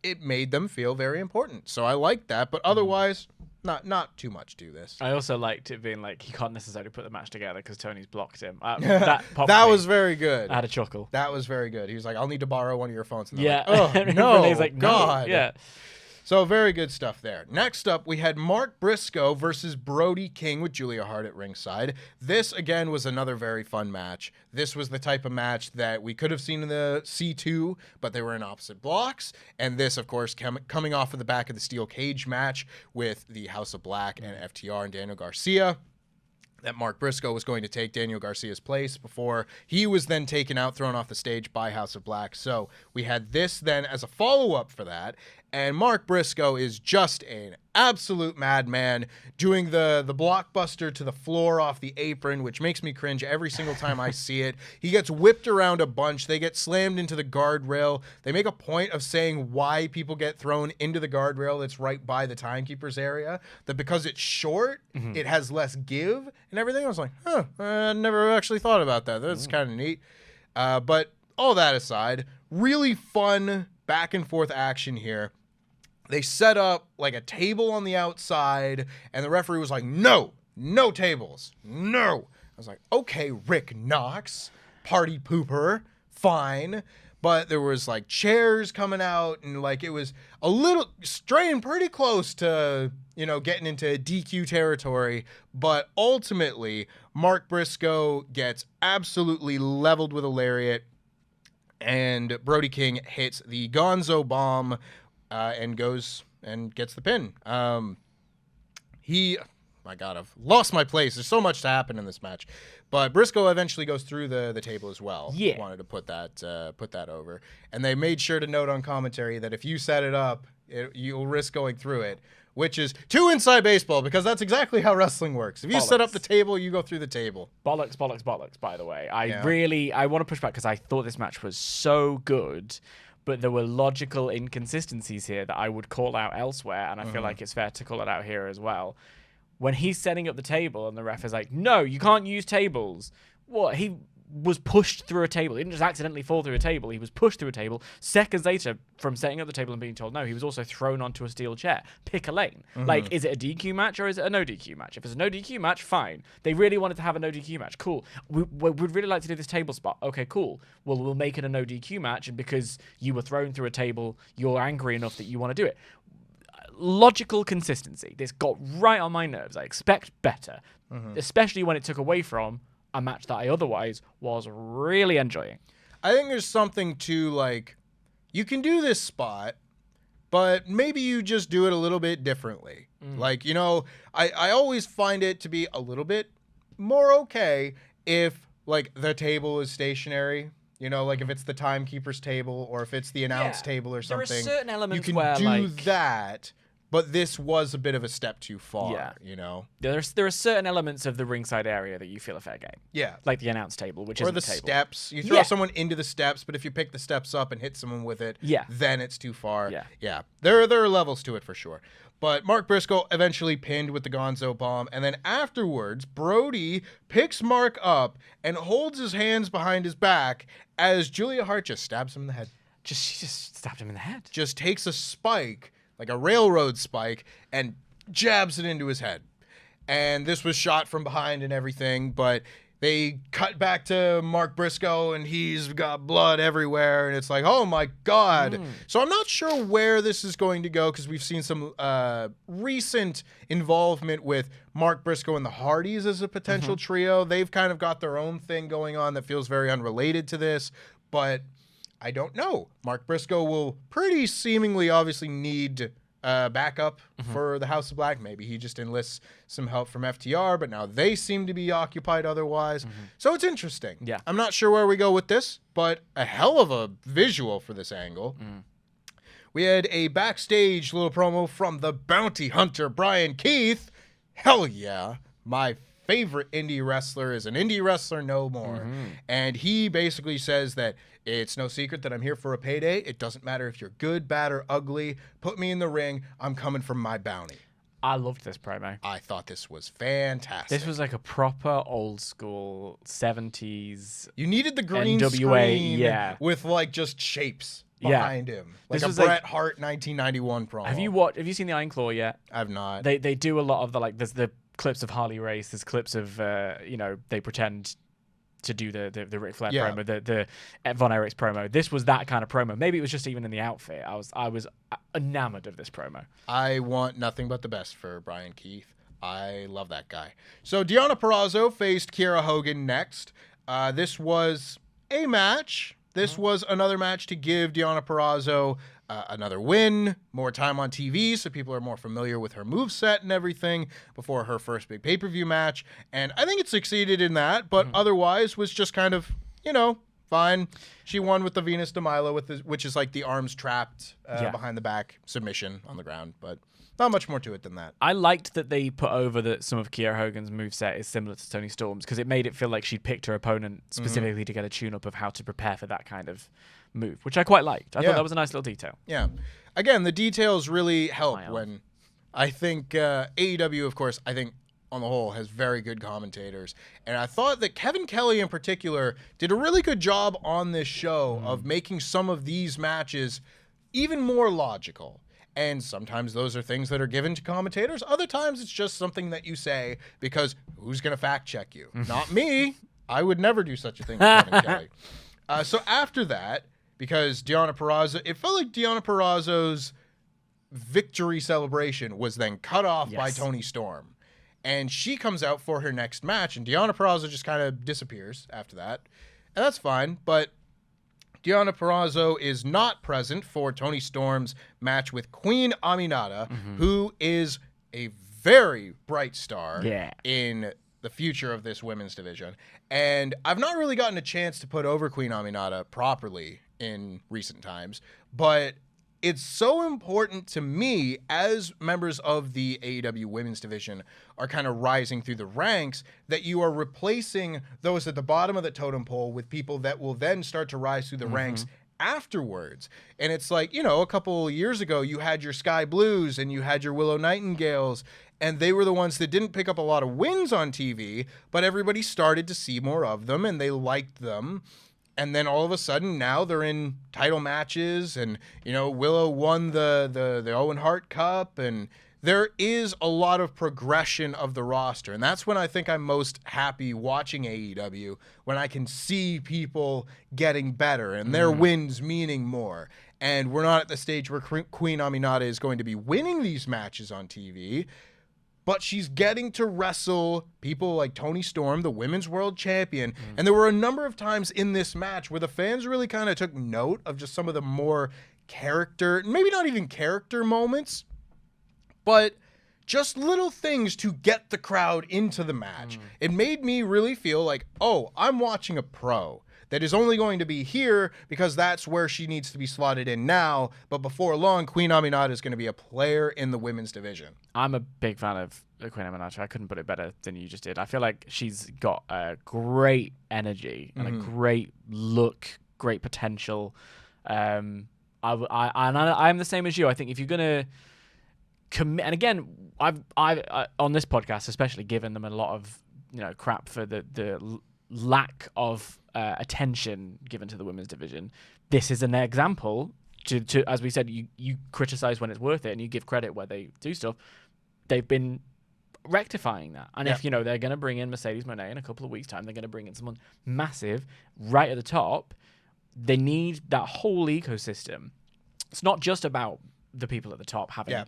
It made them feel very important. So I like that, but otherwise, not too much to this. I also liked it being like he can't necessarily put the match together because Tony's blocked him. That was very good. I had a chuckle. That was very good. He was like, "I'll need to borrow one of your phones." And Yeah. like, oh no, Renee's like, no. God. Yeah. So very good stuff there. Next up, we had Mark Briscoe versus Brody King with Julia Hart at ringside. This, again, was another very fun match. This was the type of match that we could have seen in the C2, but they were in opposite blocks. And this, of course, coming off of the back of the steel cage match with the House of Black and FTR and Daniel Garcia, that Mark Briscoe was going to take Daniel Garcia's place before he was then taken out, thrown off the stage by House of Black. So we had this then as a follow-up for that. And Mark Briscoe is just an absolute madman, doing the blockbuster to the floor off the apron, which makes me cringe every single time I see it. He gets whipped around a bunch. They get slammed into the guardrail. They make a point of saying why people get thrown into the guardrail that's right by the timekeeper's area, that because it's short, it has less give and everything. I was like, I never actually thought about that. That's kind of neat. But all that aside, really fun back and forth action here. They set up like a table on the outside, and the referee was like, no tables, no. I was like, okay, Rick Knox, party pooper, fine. But there was like chairs coming out, and like it was a little straying pretty close to, you know, getting into DQ territory. But ultimately, Mark Briscoe gets absolutely leveled with a lariat, and Brody King hits the Gonzo bomb and goes and gets the pin. My God, I've lost my place. There's so much to happen in this match. But Briscoe eventually goes through the table as well. Yeah. Wanted to put that over. And they made sure to note on commentary that if you set it up, you'll risk going through it, which is too inside baseball, because that's exactly how wrestling works. If you set up the table, you go through the table. Bollocks, by the way. I want to push back because I thought this match was so good, but there were logical inconsistencies here that I would call out elsewhere, and I feel like it's fair to call it out here as well. When he's setting up the table and the ref is like, no, you can't use tables. What? He was pushed through a table. He didn't just accidentally fall through a table. He was pushed through a table. Seconds later, from setting up the table and being told no, he was also thrown onto a steel chair. Pick a lane. Like, is it a DQ match or is it a no DQ match? If it's a no DQ match, fine. They really wanted to have a no DQ match. Cool. We'd really like to do this table spot. Okay, cool. Well, we'll make it a no DQ match, and because you were thrown through a table, you're angry enough that you want to do it. Logical consistency. This got right on my nerves. I expect better, especially when it took away from a match that I otherwise was really enjoying. I think there's something to, like, you can do this spot, but maybe you just do it a little bit differently. Like, you know, I always find it to be a little bit more okay if, like, the table is stationary. You know, like if it's the timekeeper's table or if it's the announce table or something. There are certain elements you can where, do like, that, but this was a bit of a step too far, you know? There are certain elements of the ringside area that you feel a fair game. Yeah. Like the announce table, which is the table. steps. You throw someone into the steps, but if you pick the steps up and hit someone with it, then it's too far. Yeah. There are levels to it for sure. But Mark Briscoe eventually pinned with the Gonzo bomb, and then afterwards, Brody picks Mark up and holds his hands behind his back as Julia Hart just stabs him in the head. She just stabbed him in the head. Just takes a spike, like a railroad spike, and jabs it into his head. And this was shot from behind and everything, but they cut back to Mark Briscoe, and he's got blood everywhere, and it's like, oh my God. So I'm not sure where this is going to go, because we've seen some recent involvement with Mark Briscoe and the Hardys as a potential trio. They've kind of got their own thing going on that feels very unrelated to this, but I don't know. Mark Briscoe will pretty seemingly obviously need backup for the House of Black. Maybe he just enlists some help from FTR, but now they seem to be occupied otherwise. So it's interesting. Yeah. I'm not sure where we go with this, but a hell of a visual for this angle. We had a backstage little promo from the bounty hunter, Brian Keith. Hell yeah. My favorite indie wrestler is an indie wrestler no more. And he basically says that it's no secret that I'm here for a payday. It doesn't matter if you're good, bad, or ugly. Put me in the ring. I'm coming for my bounty. I loved this promo. I thought this was fantastic. This was like a proper old school 70s. You needed the green NWA, screen yeah. with like just shapes behind him. Like This a was Bret like- Hart 1991 promo. Have you seen the Iron Claw yet? I've not. They do a lot of there's the clips of Harley Race, there's clips of they pretend to do the Ric Flair promo, the Von Erich's promo. This was that kind of promo. Maybe it was just even in the outfit. I was enamored of this promo. I want nothing but the best for Brian Keith. I love that guy. So Deonna Purrazzo faced Kiera Hogan next. This was a match. This was another match to give Deonna Purrazzo another win, more time on TV, so people are more familiar with her moveset and everything before her first big pay-per-view match. And I think it succeeded in that, but otherwise was just kind of, fine. She won with the Venus de Milo, which is like the arms trapped behind the back submission on the ground, but not much more to it than that. I liked that they put over that some of Kiera Hogan's moveset is similar to Toni Storm's because it made it feel like she'd picked her opponent specifically to get a tune-up of how to prepare for that kind of move, which I quite liked. I thought that was a nice little detail. Yeah. Again, the details really help when I think AEW, of course, I think on the whole has very good commentators. And I thought that Kevin Kelly in particular did a really good job on this show of making some of these matches even more logical. And sometimes those are things that are given to commentators. Other times it's just something that you say because who's going to fact check you? Not me. I would never do such a thing with Kevin Kelly. So after that, because Deonna Purrazzo, it felt like Deonna Purrazzo's victory celebration was then cut off by Toni Storm. And she comes out for her next match, and Deonna Purrazzo just kind of disappears after that. And that's fine, but Deonna Purrazzo is not present for Toni Storm's match with Queen Aminata, who is a very bright star in the future of this women's division. And I've not really gotten a chance to put over Queen Aminata properly in recent times, but it's so important to me as members of the AEW women's division are kind of rising through the ranks that you are replacing those at the bottom of the totem pole with people that will then start to rise through the ranks afterwards. And it's like, a couple years ago, you had your Sky Blues and you had your Willow Nightingales, and they were the ones that didn't pick up a lot of wins on TV, but everybody started to see more of them and they liked them. And then all of a sudden, now they're in title matches, and Willow won the Owen Hart Cup, and there is a lot of progression of the roster, and that's when I think I'm most happy watching AEW, when I can see people getting better and their wins meaning more. And we're not at the stage where Queen Aminata is going to be winning these matches on TV, but she's getting to wrestle people like Toni Storm, the women's world champion. And there were a number of times in this match where the fans really kind of took note of just some of the more character, maybe not even character moments, but just little things to get the crowd into the match. It made me really feel like, oh, I'm watching a pro that is only going to be here because that's where she needs to be slotted in now. But before long, Queen Aminata is going to be a player in the women's division. I'm a big fan of Queen Aminata. I couldn't put it better than you just did. I feel like she's got a great energy and a great look, great potential. I'm the same as you. I think if you're going to commit, and again, I've on this podcast especially given them a lot of crap for the lack of attention given to the women's division. This is an example to as we said, you criticize when it's worth it and you give credit where they do stuff. They've been rectifying that. And if they're going to bring in Mercedes Moné in a couple of weeks' time, they're going to bring in someone massive right at the top. They need that whole ecosystem. It's not just about the people at the top having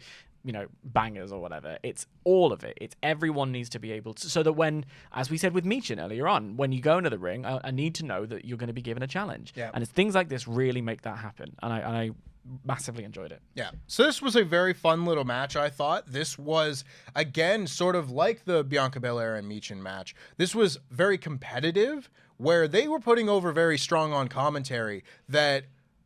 bangers or whatever. It's all of it. It's everyone needs to be able to, so that when, as we said with Michin earlier on, when you go into the ring, I need to know that you're going to be given a challenge. And it's things like this really make that happen. And I massively enjoyed it. Yeah. So this was a very fun little match, I thought. This was, again, sort of like the Bianca Belair and Michin match. This was very competitive, where they were putting over very strong on commentary that,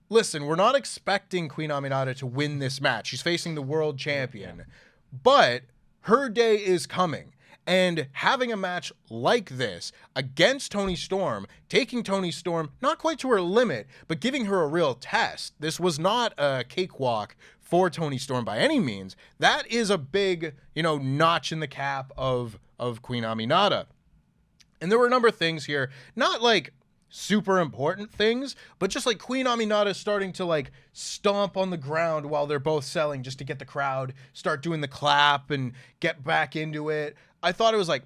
listen, we're not expecting Queen Aminata to win this match. She's facing the world champion. But her day is coming. And having a match like this against Toni Storm, taking Toni Storm not quite to her limit, but giving her a real test. This was not a cakewalk for Toni Storm by any means. That is a big, notch in the cap of Queen Aminata. And there were a number of things here, not like super important things, but just like Queen Aminata starting to like stomp on the ground while they're both selling just to get the crowd start doing the clap and get back into it. I thought it was like,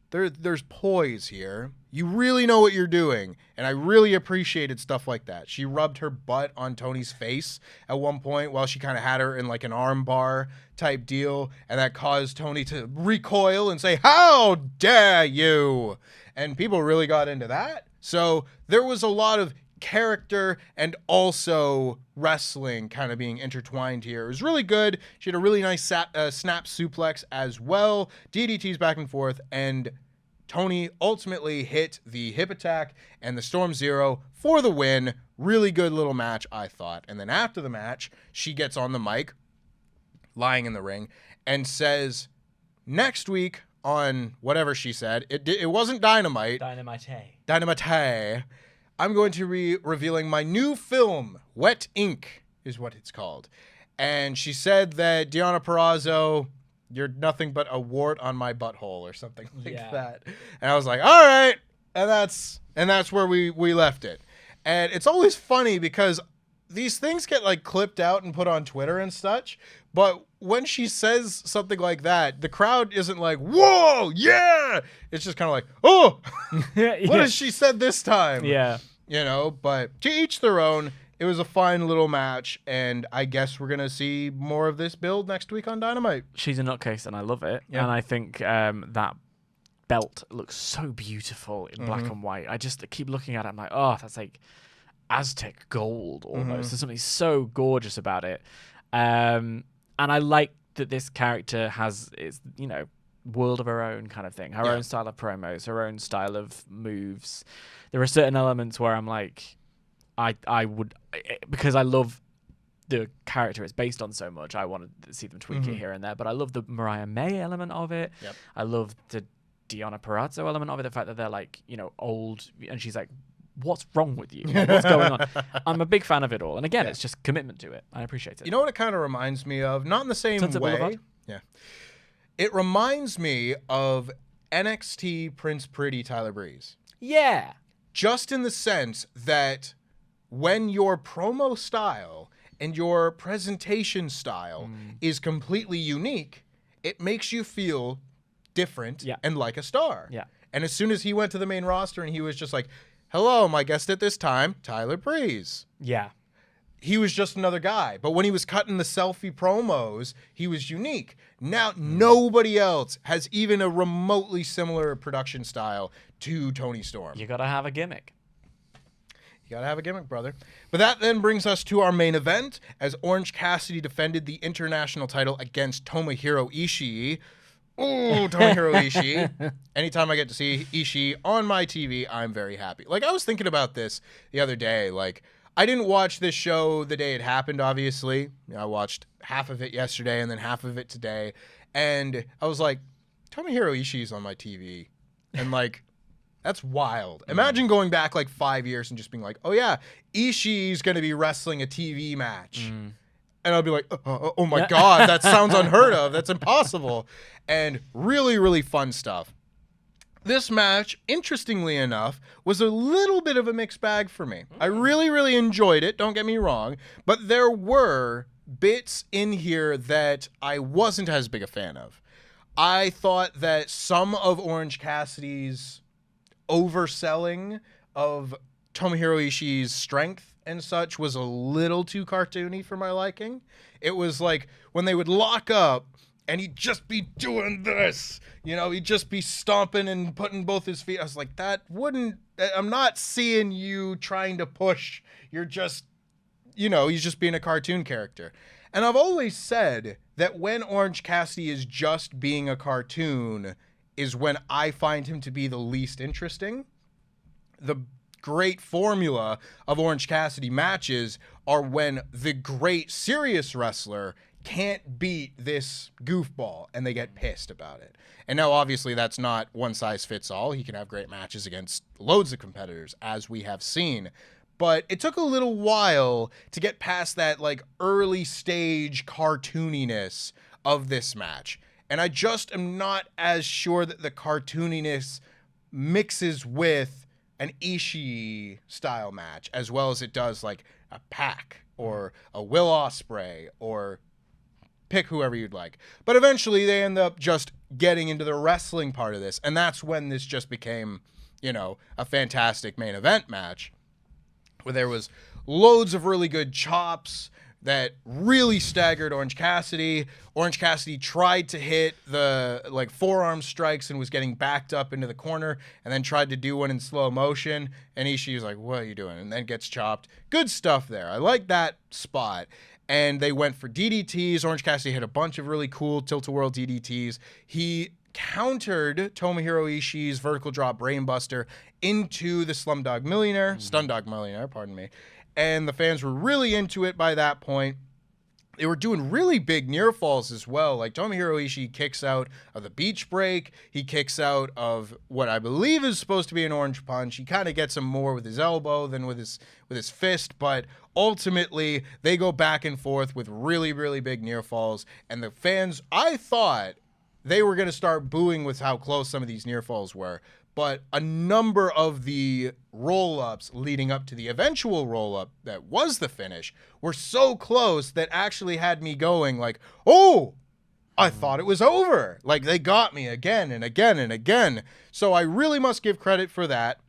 there's poise here. You really know what you're doing. And I really appreciated stuff like that. She rubbed her butt on Tony's face at one point while she kind of had her in like an arm bar type deal. And that caused Tony to recoil and say, "How dare you?" And people really got into that. So there was a lot of character and also wrestling kind of being intertwined here. It was really good. She had a really nice snap suplex as well. DDTs back and forth, and Tony ultimately hit the hip attack and the Storm Zero for the win. Really good little match, I thought. And then after the match, she gets on the mic, lying in the ring, and says, next week on whatever she said, it wasn't Dynamite. Dynamite. I'm going to be revealing my new film, Wet Ink is what it's called. And she said that Deonna Purrazzo, you're nothing but a wart on my butthole or something like that. And I was like, all right. And that's where we left it. And it's always funny because these things get like clipped out and put on Twitter and such. But when she says something like that, the crowd isn't like, whoa, yeah. It's just kind of like, oh, what has she said this time? Yeah. But to each their own. It was a fine little match, and I guess we're going to see more of this build next week on Dynamite. She's a nutcase, and I love it. Yeah. And I think that belt looks so beautiful in black and white. I just keep looking at it. I'm like, oh, that's like Aztec gold almost. There's something so gorgeous about it. And I like that this character has, world of her own kind of thing. Her own style of promos, her own style of moves. There are certain elements where I'm like, I would, because I love the character it's based on so much, I wanted to see them tweak it here and there. But I love the Mariah May element of it. Yep. I love the Deonna Purrazzo element of it. The fact that they're like, old, and she's like, what's wrong with you? Like, what's going on? I'm a big fan of it all. And again, it's just commitment to it. I appreciate it. You know what it kind of reminds me of? Not in the same Sunset way. Boulevard? Yeah. It reminds me of NXT Prince Pretty Tyler Breeze. Yeah. Just in the sense that when your promo style and your presentation style is completely unique, it makes you feel different and like a star. Yeah. And as soon as he went to the main roster and he was just like, hello, my guest at this time, Tyler Breeze. Yeah. He was just another guy. But when he was cutting the selfie promos, he was unique. Now, nobody else has even a remotely similar production style to Toni Storm. You got to have a gimmick. You gotta have a gimmick, brother. But that then brings us to our main event, as Orange Cassidy defended the international title against Tomohiro Ishii. Ooh, Tomohiro Ishii. Anytime I get to see Ishii on my TV, I'm very happy. Like, I was thinking about this the other day. Like, I didn't watch this show the day it happened, obviously. I watched half of it yesterday and then half of it today. And I was like, Tomohiro Ishii's on my TV. And, like, that's wild. Imagine going back like 5 years and just being like, oh yeah, Ishii's going to be wrestling a TV match. And I'll be like, oh my God, that sounds unheard of. That's impossible. And really, really fun stuff. This match, interestingly enough, was a little bit of a mixed bag for me. I really, really enjoyed it. Don't get me wrong. But there were bits in here that I wasn't as big a fan of. I thought that some of Orange Cassidy's overselling of Tomohiro Ishii's strength and such was a little too cartoony for my liking. It was like when they would lock up and he'd just be doing this, he'd just be stomping and putting both his feet. I was like, I'm not seeing you trying to push. You're just he's just being a cartoon character. And I've always said that when Orange Cassidy is just being a cartoon is when I find him to be the least interesting. The great formula of Orange Cassidy matches are when the great serious wrestler can't beat this goofball and they get pissed about it. And now obviously that's not one size fits all. He can have great matches against loads of competitors, as we have seen. But it took a little while to get past that like early stage cartooniness of this match. And I just am not as sure that the cartooniness mixes with an Ishii style match as well as it does like a Pac or a Will Ospreay, or pick whoever you'd like. But eventually they end up just getting into the wrestling part of this. And that's when this just became, a fantastic main event match where there was loads of really good chops that really staggered Orange Cassidy. Orange Cassidy tried to hit the forearm strikes and was getting backed up into the corner and then tried to do one in slow motion. And Ishii was like, what are you doing? And then gets chopped. Good stuff there. I like that spot. And they went for DDTs. Orange Cassidy hit a bunch of really cool tilt-a-whirl DDTs. He countered Tomohiro Ishii's vertical drop brainbuster into the Stundog Millionaire, pardon me. And the fans were really into it by that point. They were doing really big near falls as well. Like Tomohiro Ishii kicks out of the beach break. He kicks out of what I believe is supposed to be an orange punch. He kind of gets him more with his elbow than with his fist. But ultimately, they go back and forth with really, really big near falls. And the fans, I thought they were going to start booing with how close some of these near falls were. But a number of the roll-ups leading up to the eventual roll-up that was the finish were so close that actually had me going like, oh, I thought it was over. Like, they got me again and again and again. So I really must give credit for that.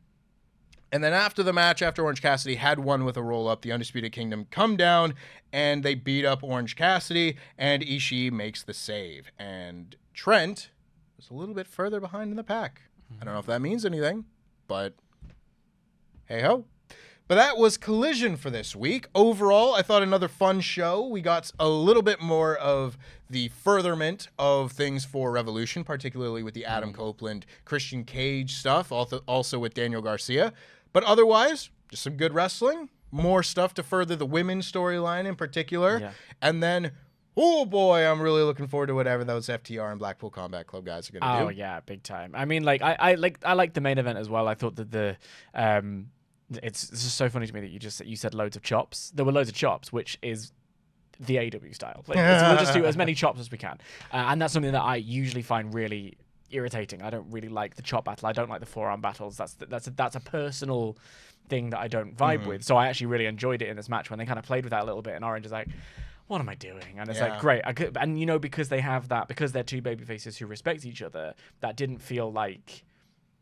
And then after the match, after Orange Cassidy had won with a roll-up, the Undisputed Kingdom come down and they beat up Orange Cassidy, and Ishii makes the save. And Trent was a little bit further behind in the pack. I don't know if that means anything, but hey-ho. But that was Collision for this week. Overall, I thought another fun show. We got a little bit more of the furtherment of things for Revolution, particularly with the Adam Copeland, Christian Cage stuff, also with Daniel Garcia. But otherwise, just some good wrestling, more stuff to further the women's storyline in particular. Yeah. And then, oh boy, I'm really looking forward to whatever those FTR and Blackpool Combat Club guys are going to do. Oh yeah, big time. I mean, like I like the main event as well. I thought that it's just so funny to me that you said loads of chops. There were loads of chops, which is the AEW style. Like, we'll just do as many chops as we can, and that's something that I usually find really irritating. I don't really like the chop battle. I don't like the forearm battles. That's a personal thing that I don't vibe with. So I actually really enjoyed it in this match when they kind of played with that a little bit. And Orange is like, what am I doing? And it's like, great. And because they have that, because they're two baby faces who respect each other, that didn't feel like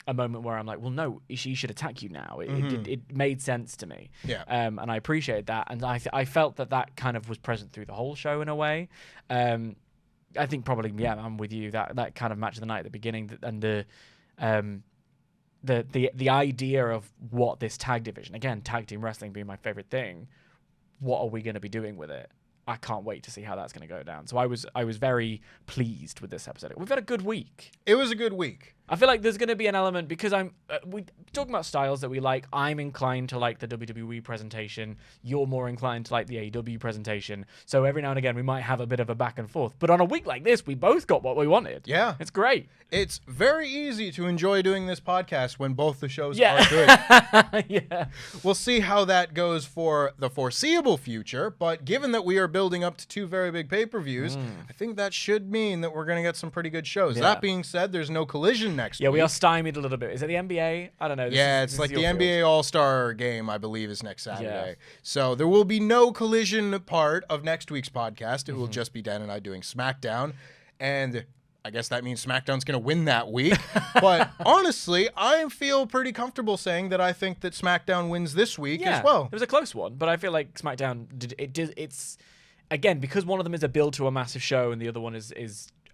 a moment where I'm like, well, no, she should attack you now. It made sense to me. Yeah. And I appreciate that. And I felt that kind of was present through the whole show in a way. I think probably, I'm with you. That kind of match of the night at the beginning and the idea of what this tag division, again, tag team wrestling being my favorite thing, what are we going to be doing with it? I can't wait to see how that's going to go down. So I was very pleased with this episode. We've had a good week. It was a good week. I feel like there's going to be an element because we talking about styles that we like. I'm inclined to like the WWE presentation. You're more inclined to like the AEW presentation. So every now and again we might have a bit of a back and forth. But on a week like this, we both got what we wanted. Yeah, it's great. It's very easy to enjoy doing this podcast when both the shows are good. Yeah, we'll see how that goes for the foreseeable future. But given that we are building up to two very big pay-per-views, I think that should mean that we're going to get some pretty good shows. Yeah. That being said, there's no Collision next week. Yeah, we are stymied a little bit. Is it the NBA? I don't know. It's like the NBA All-Star game, I believe, is next Saturday. Yeah. So there will be no Collision part of next week's podcast. It will just be Dan and I doing SmackDown. And I guess that means SmackDown's going to win that week. But honestly, I feel pretty comfortable saying that I think that SmackDown wins this week as well. It was a close one, but I feel like SmackDown it's again, because one of them is a build to a massive show and the other one is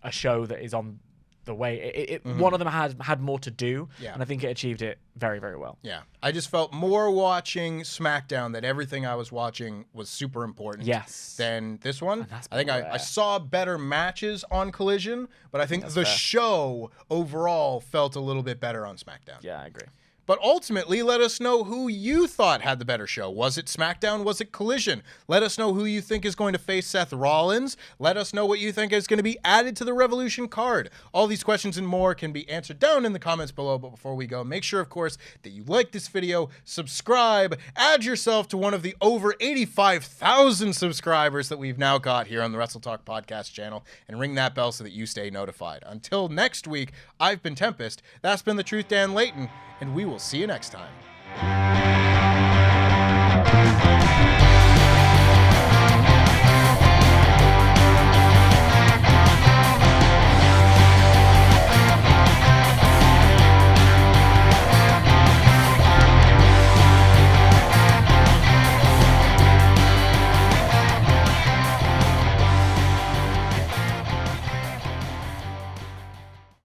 a show that is on the way one of them had more to do, Yeah. and I think it achieved it very, very well. Yeah. I just felt more watching SmackDown that everything I was watching was super important Yes. than this one. And that's I think I rare. saw better matches on Collision, but I think the fair. show overall felt a little bit better on SmackDown. Yeah, I agree. But ultimately, let us know who you thought had the better show. Was it SmackDown? Was it Collision? Let us know who you think is going to face Seth Rollins. Let us know what you think is going to be added to the Revolution card. All these questions and more can be answered down in the comments below. But before we go, make sure, of course, that you like this video, subscribe, add yourself to one of the over 85,000 subscribers that we've now got here on the WrestleTalk Podcast channel, and ring that bell so that you stay notified. Until next week, I've been Tempest. That's been the Truth, Dan Layton. And we will see you next time.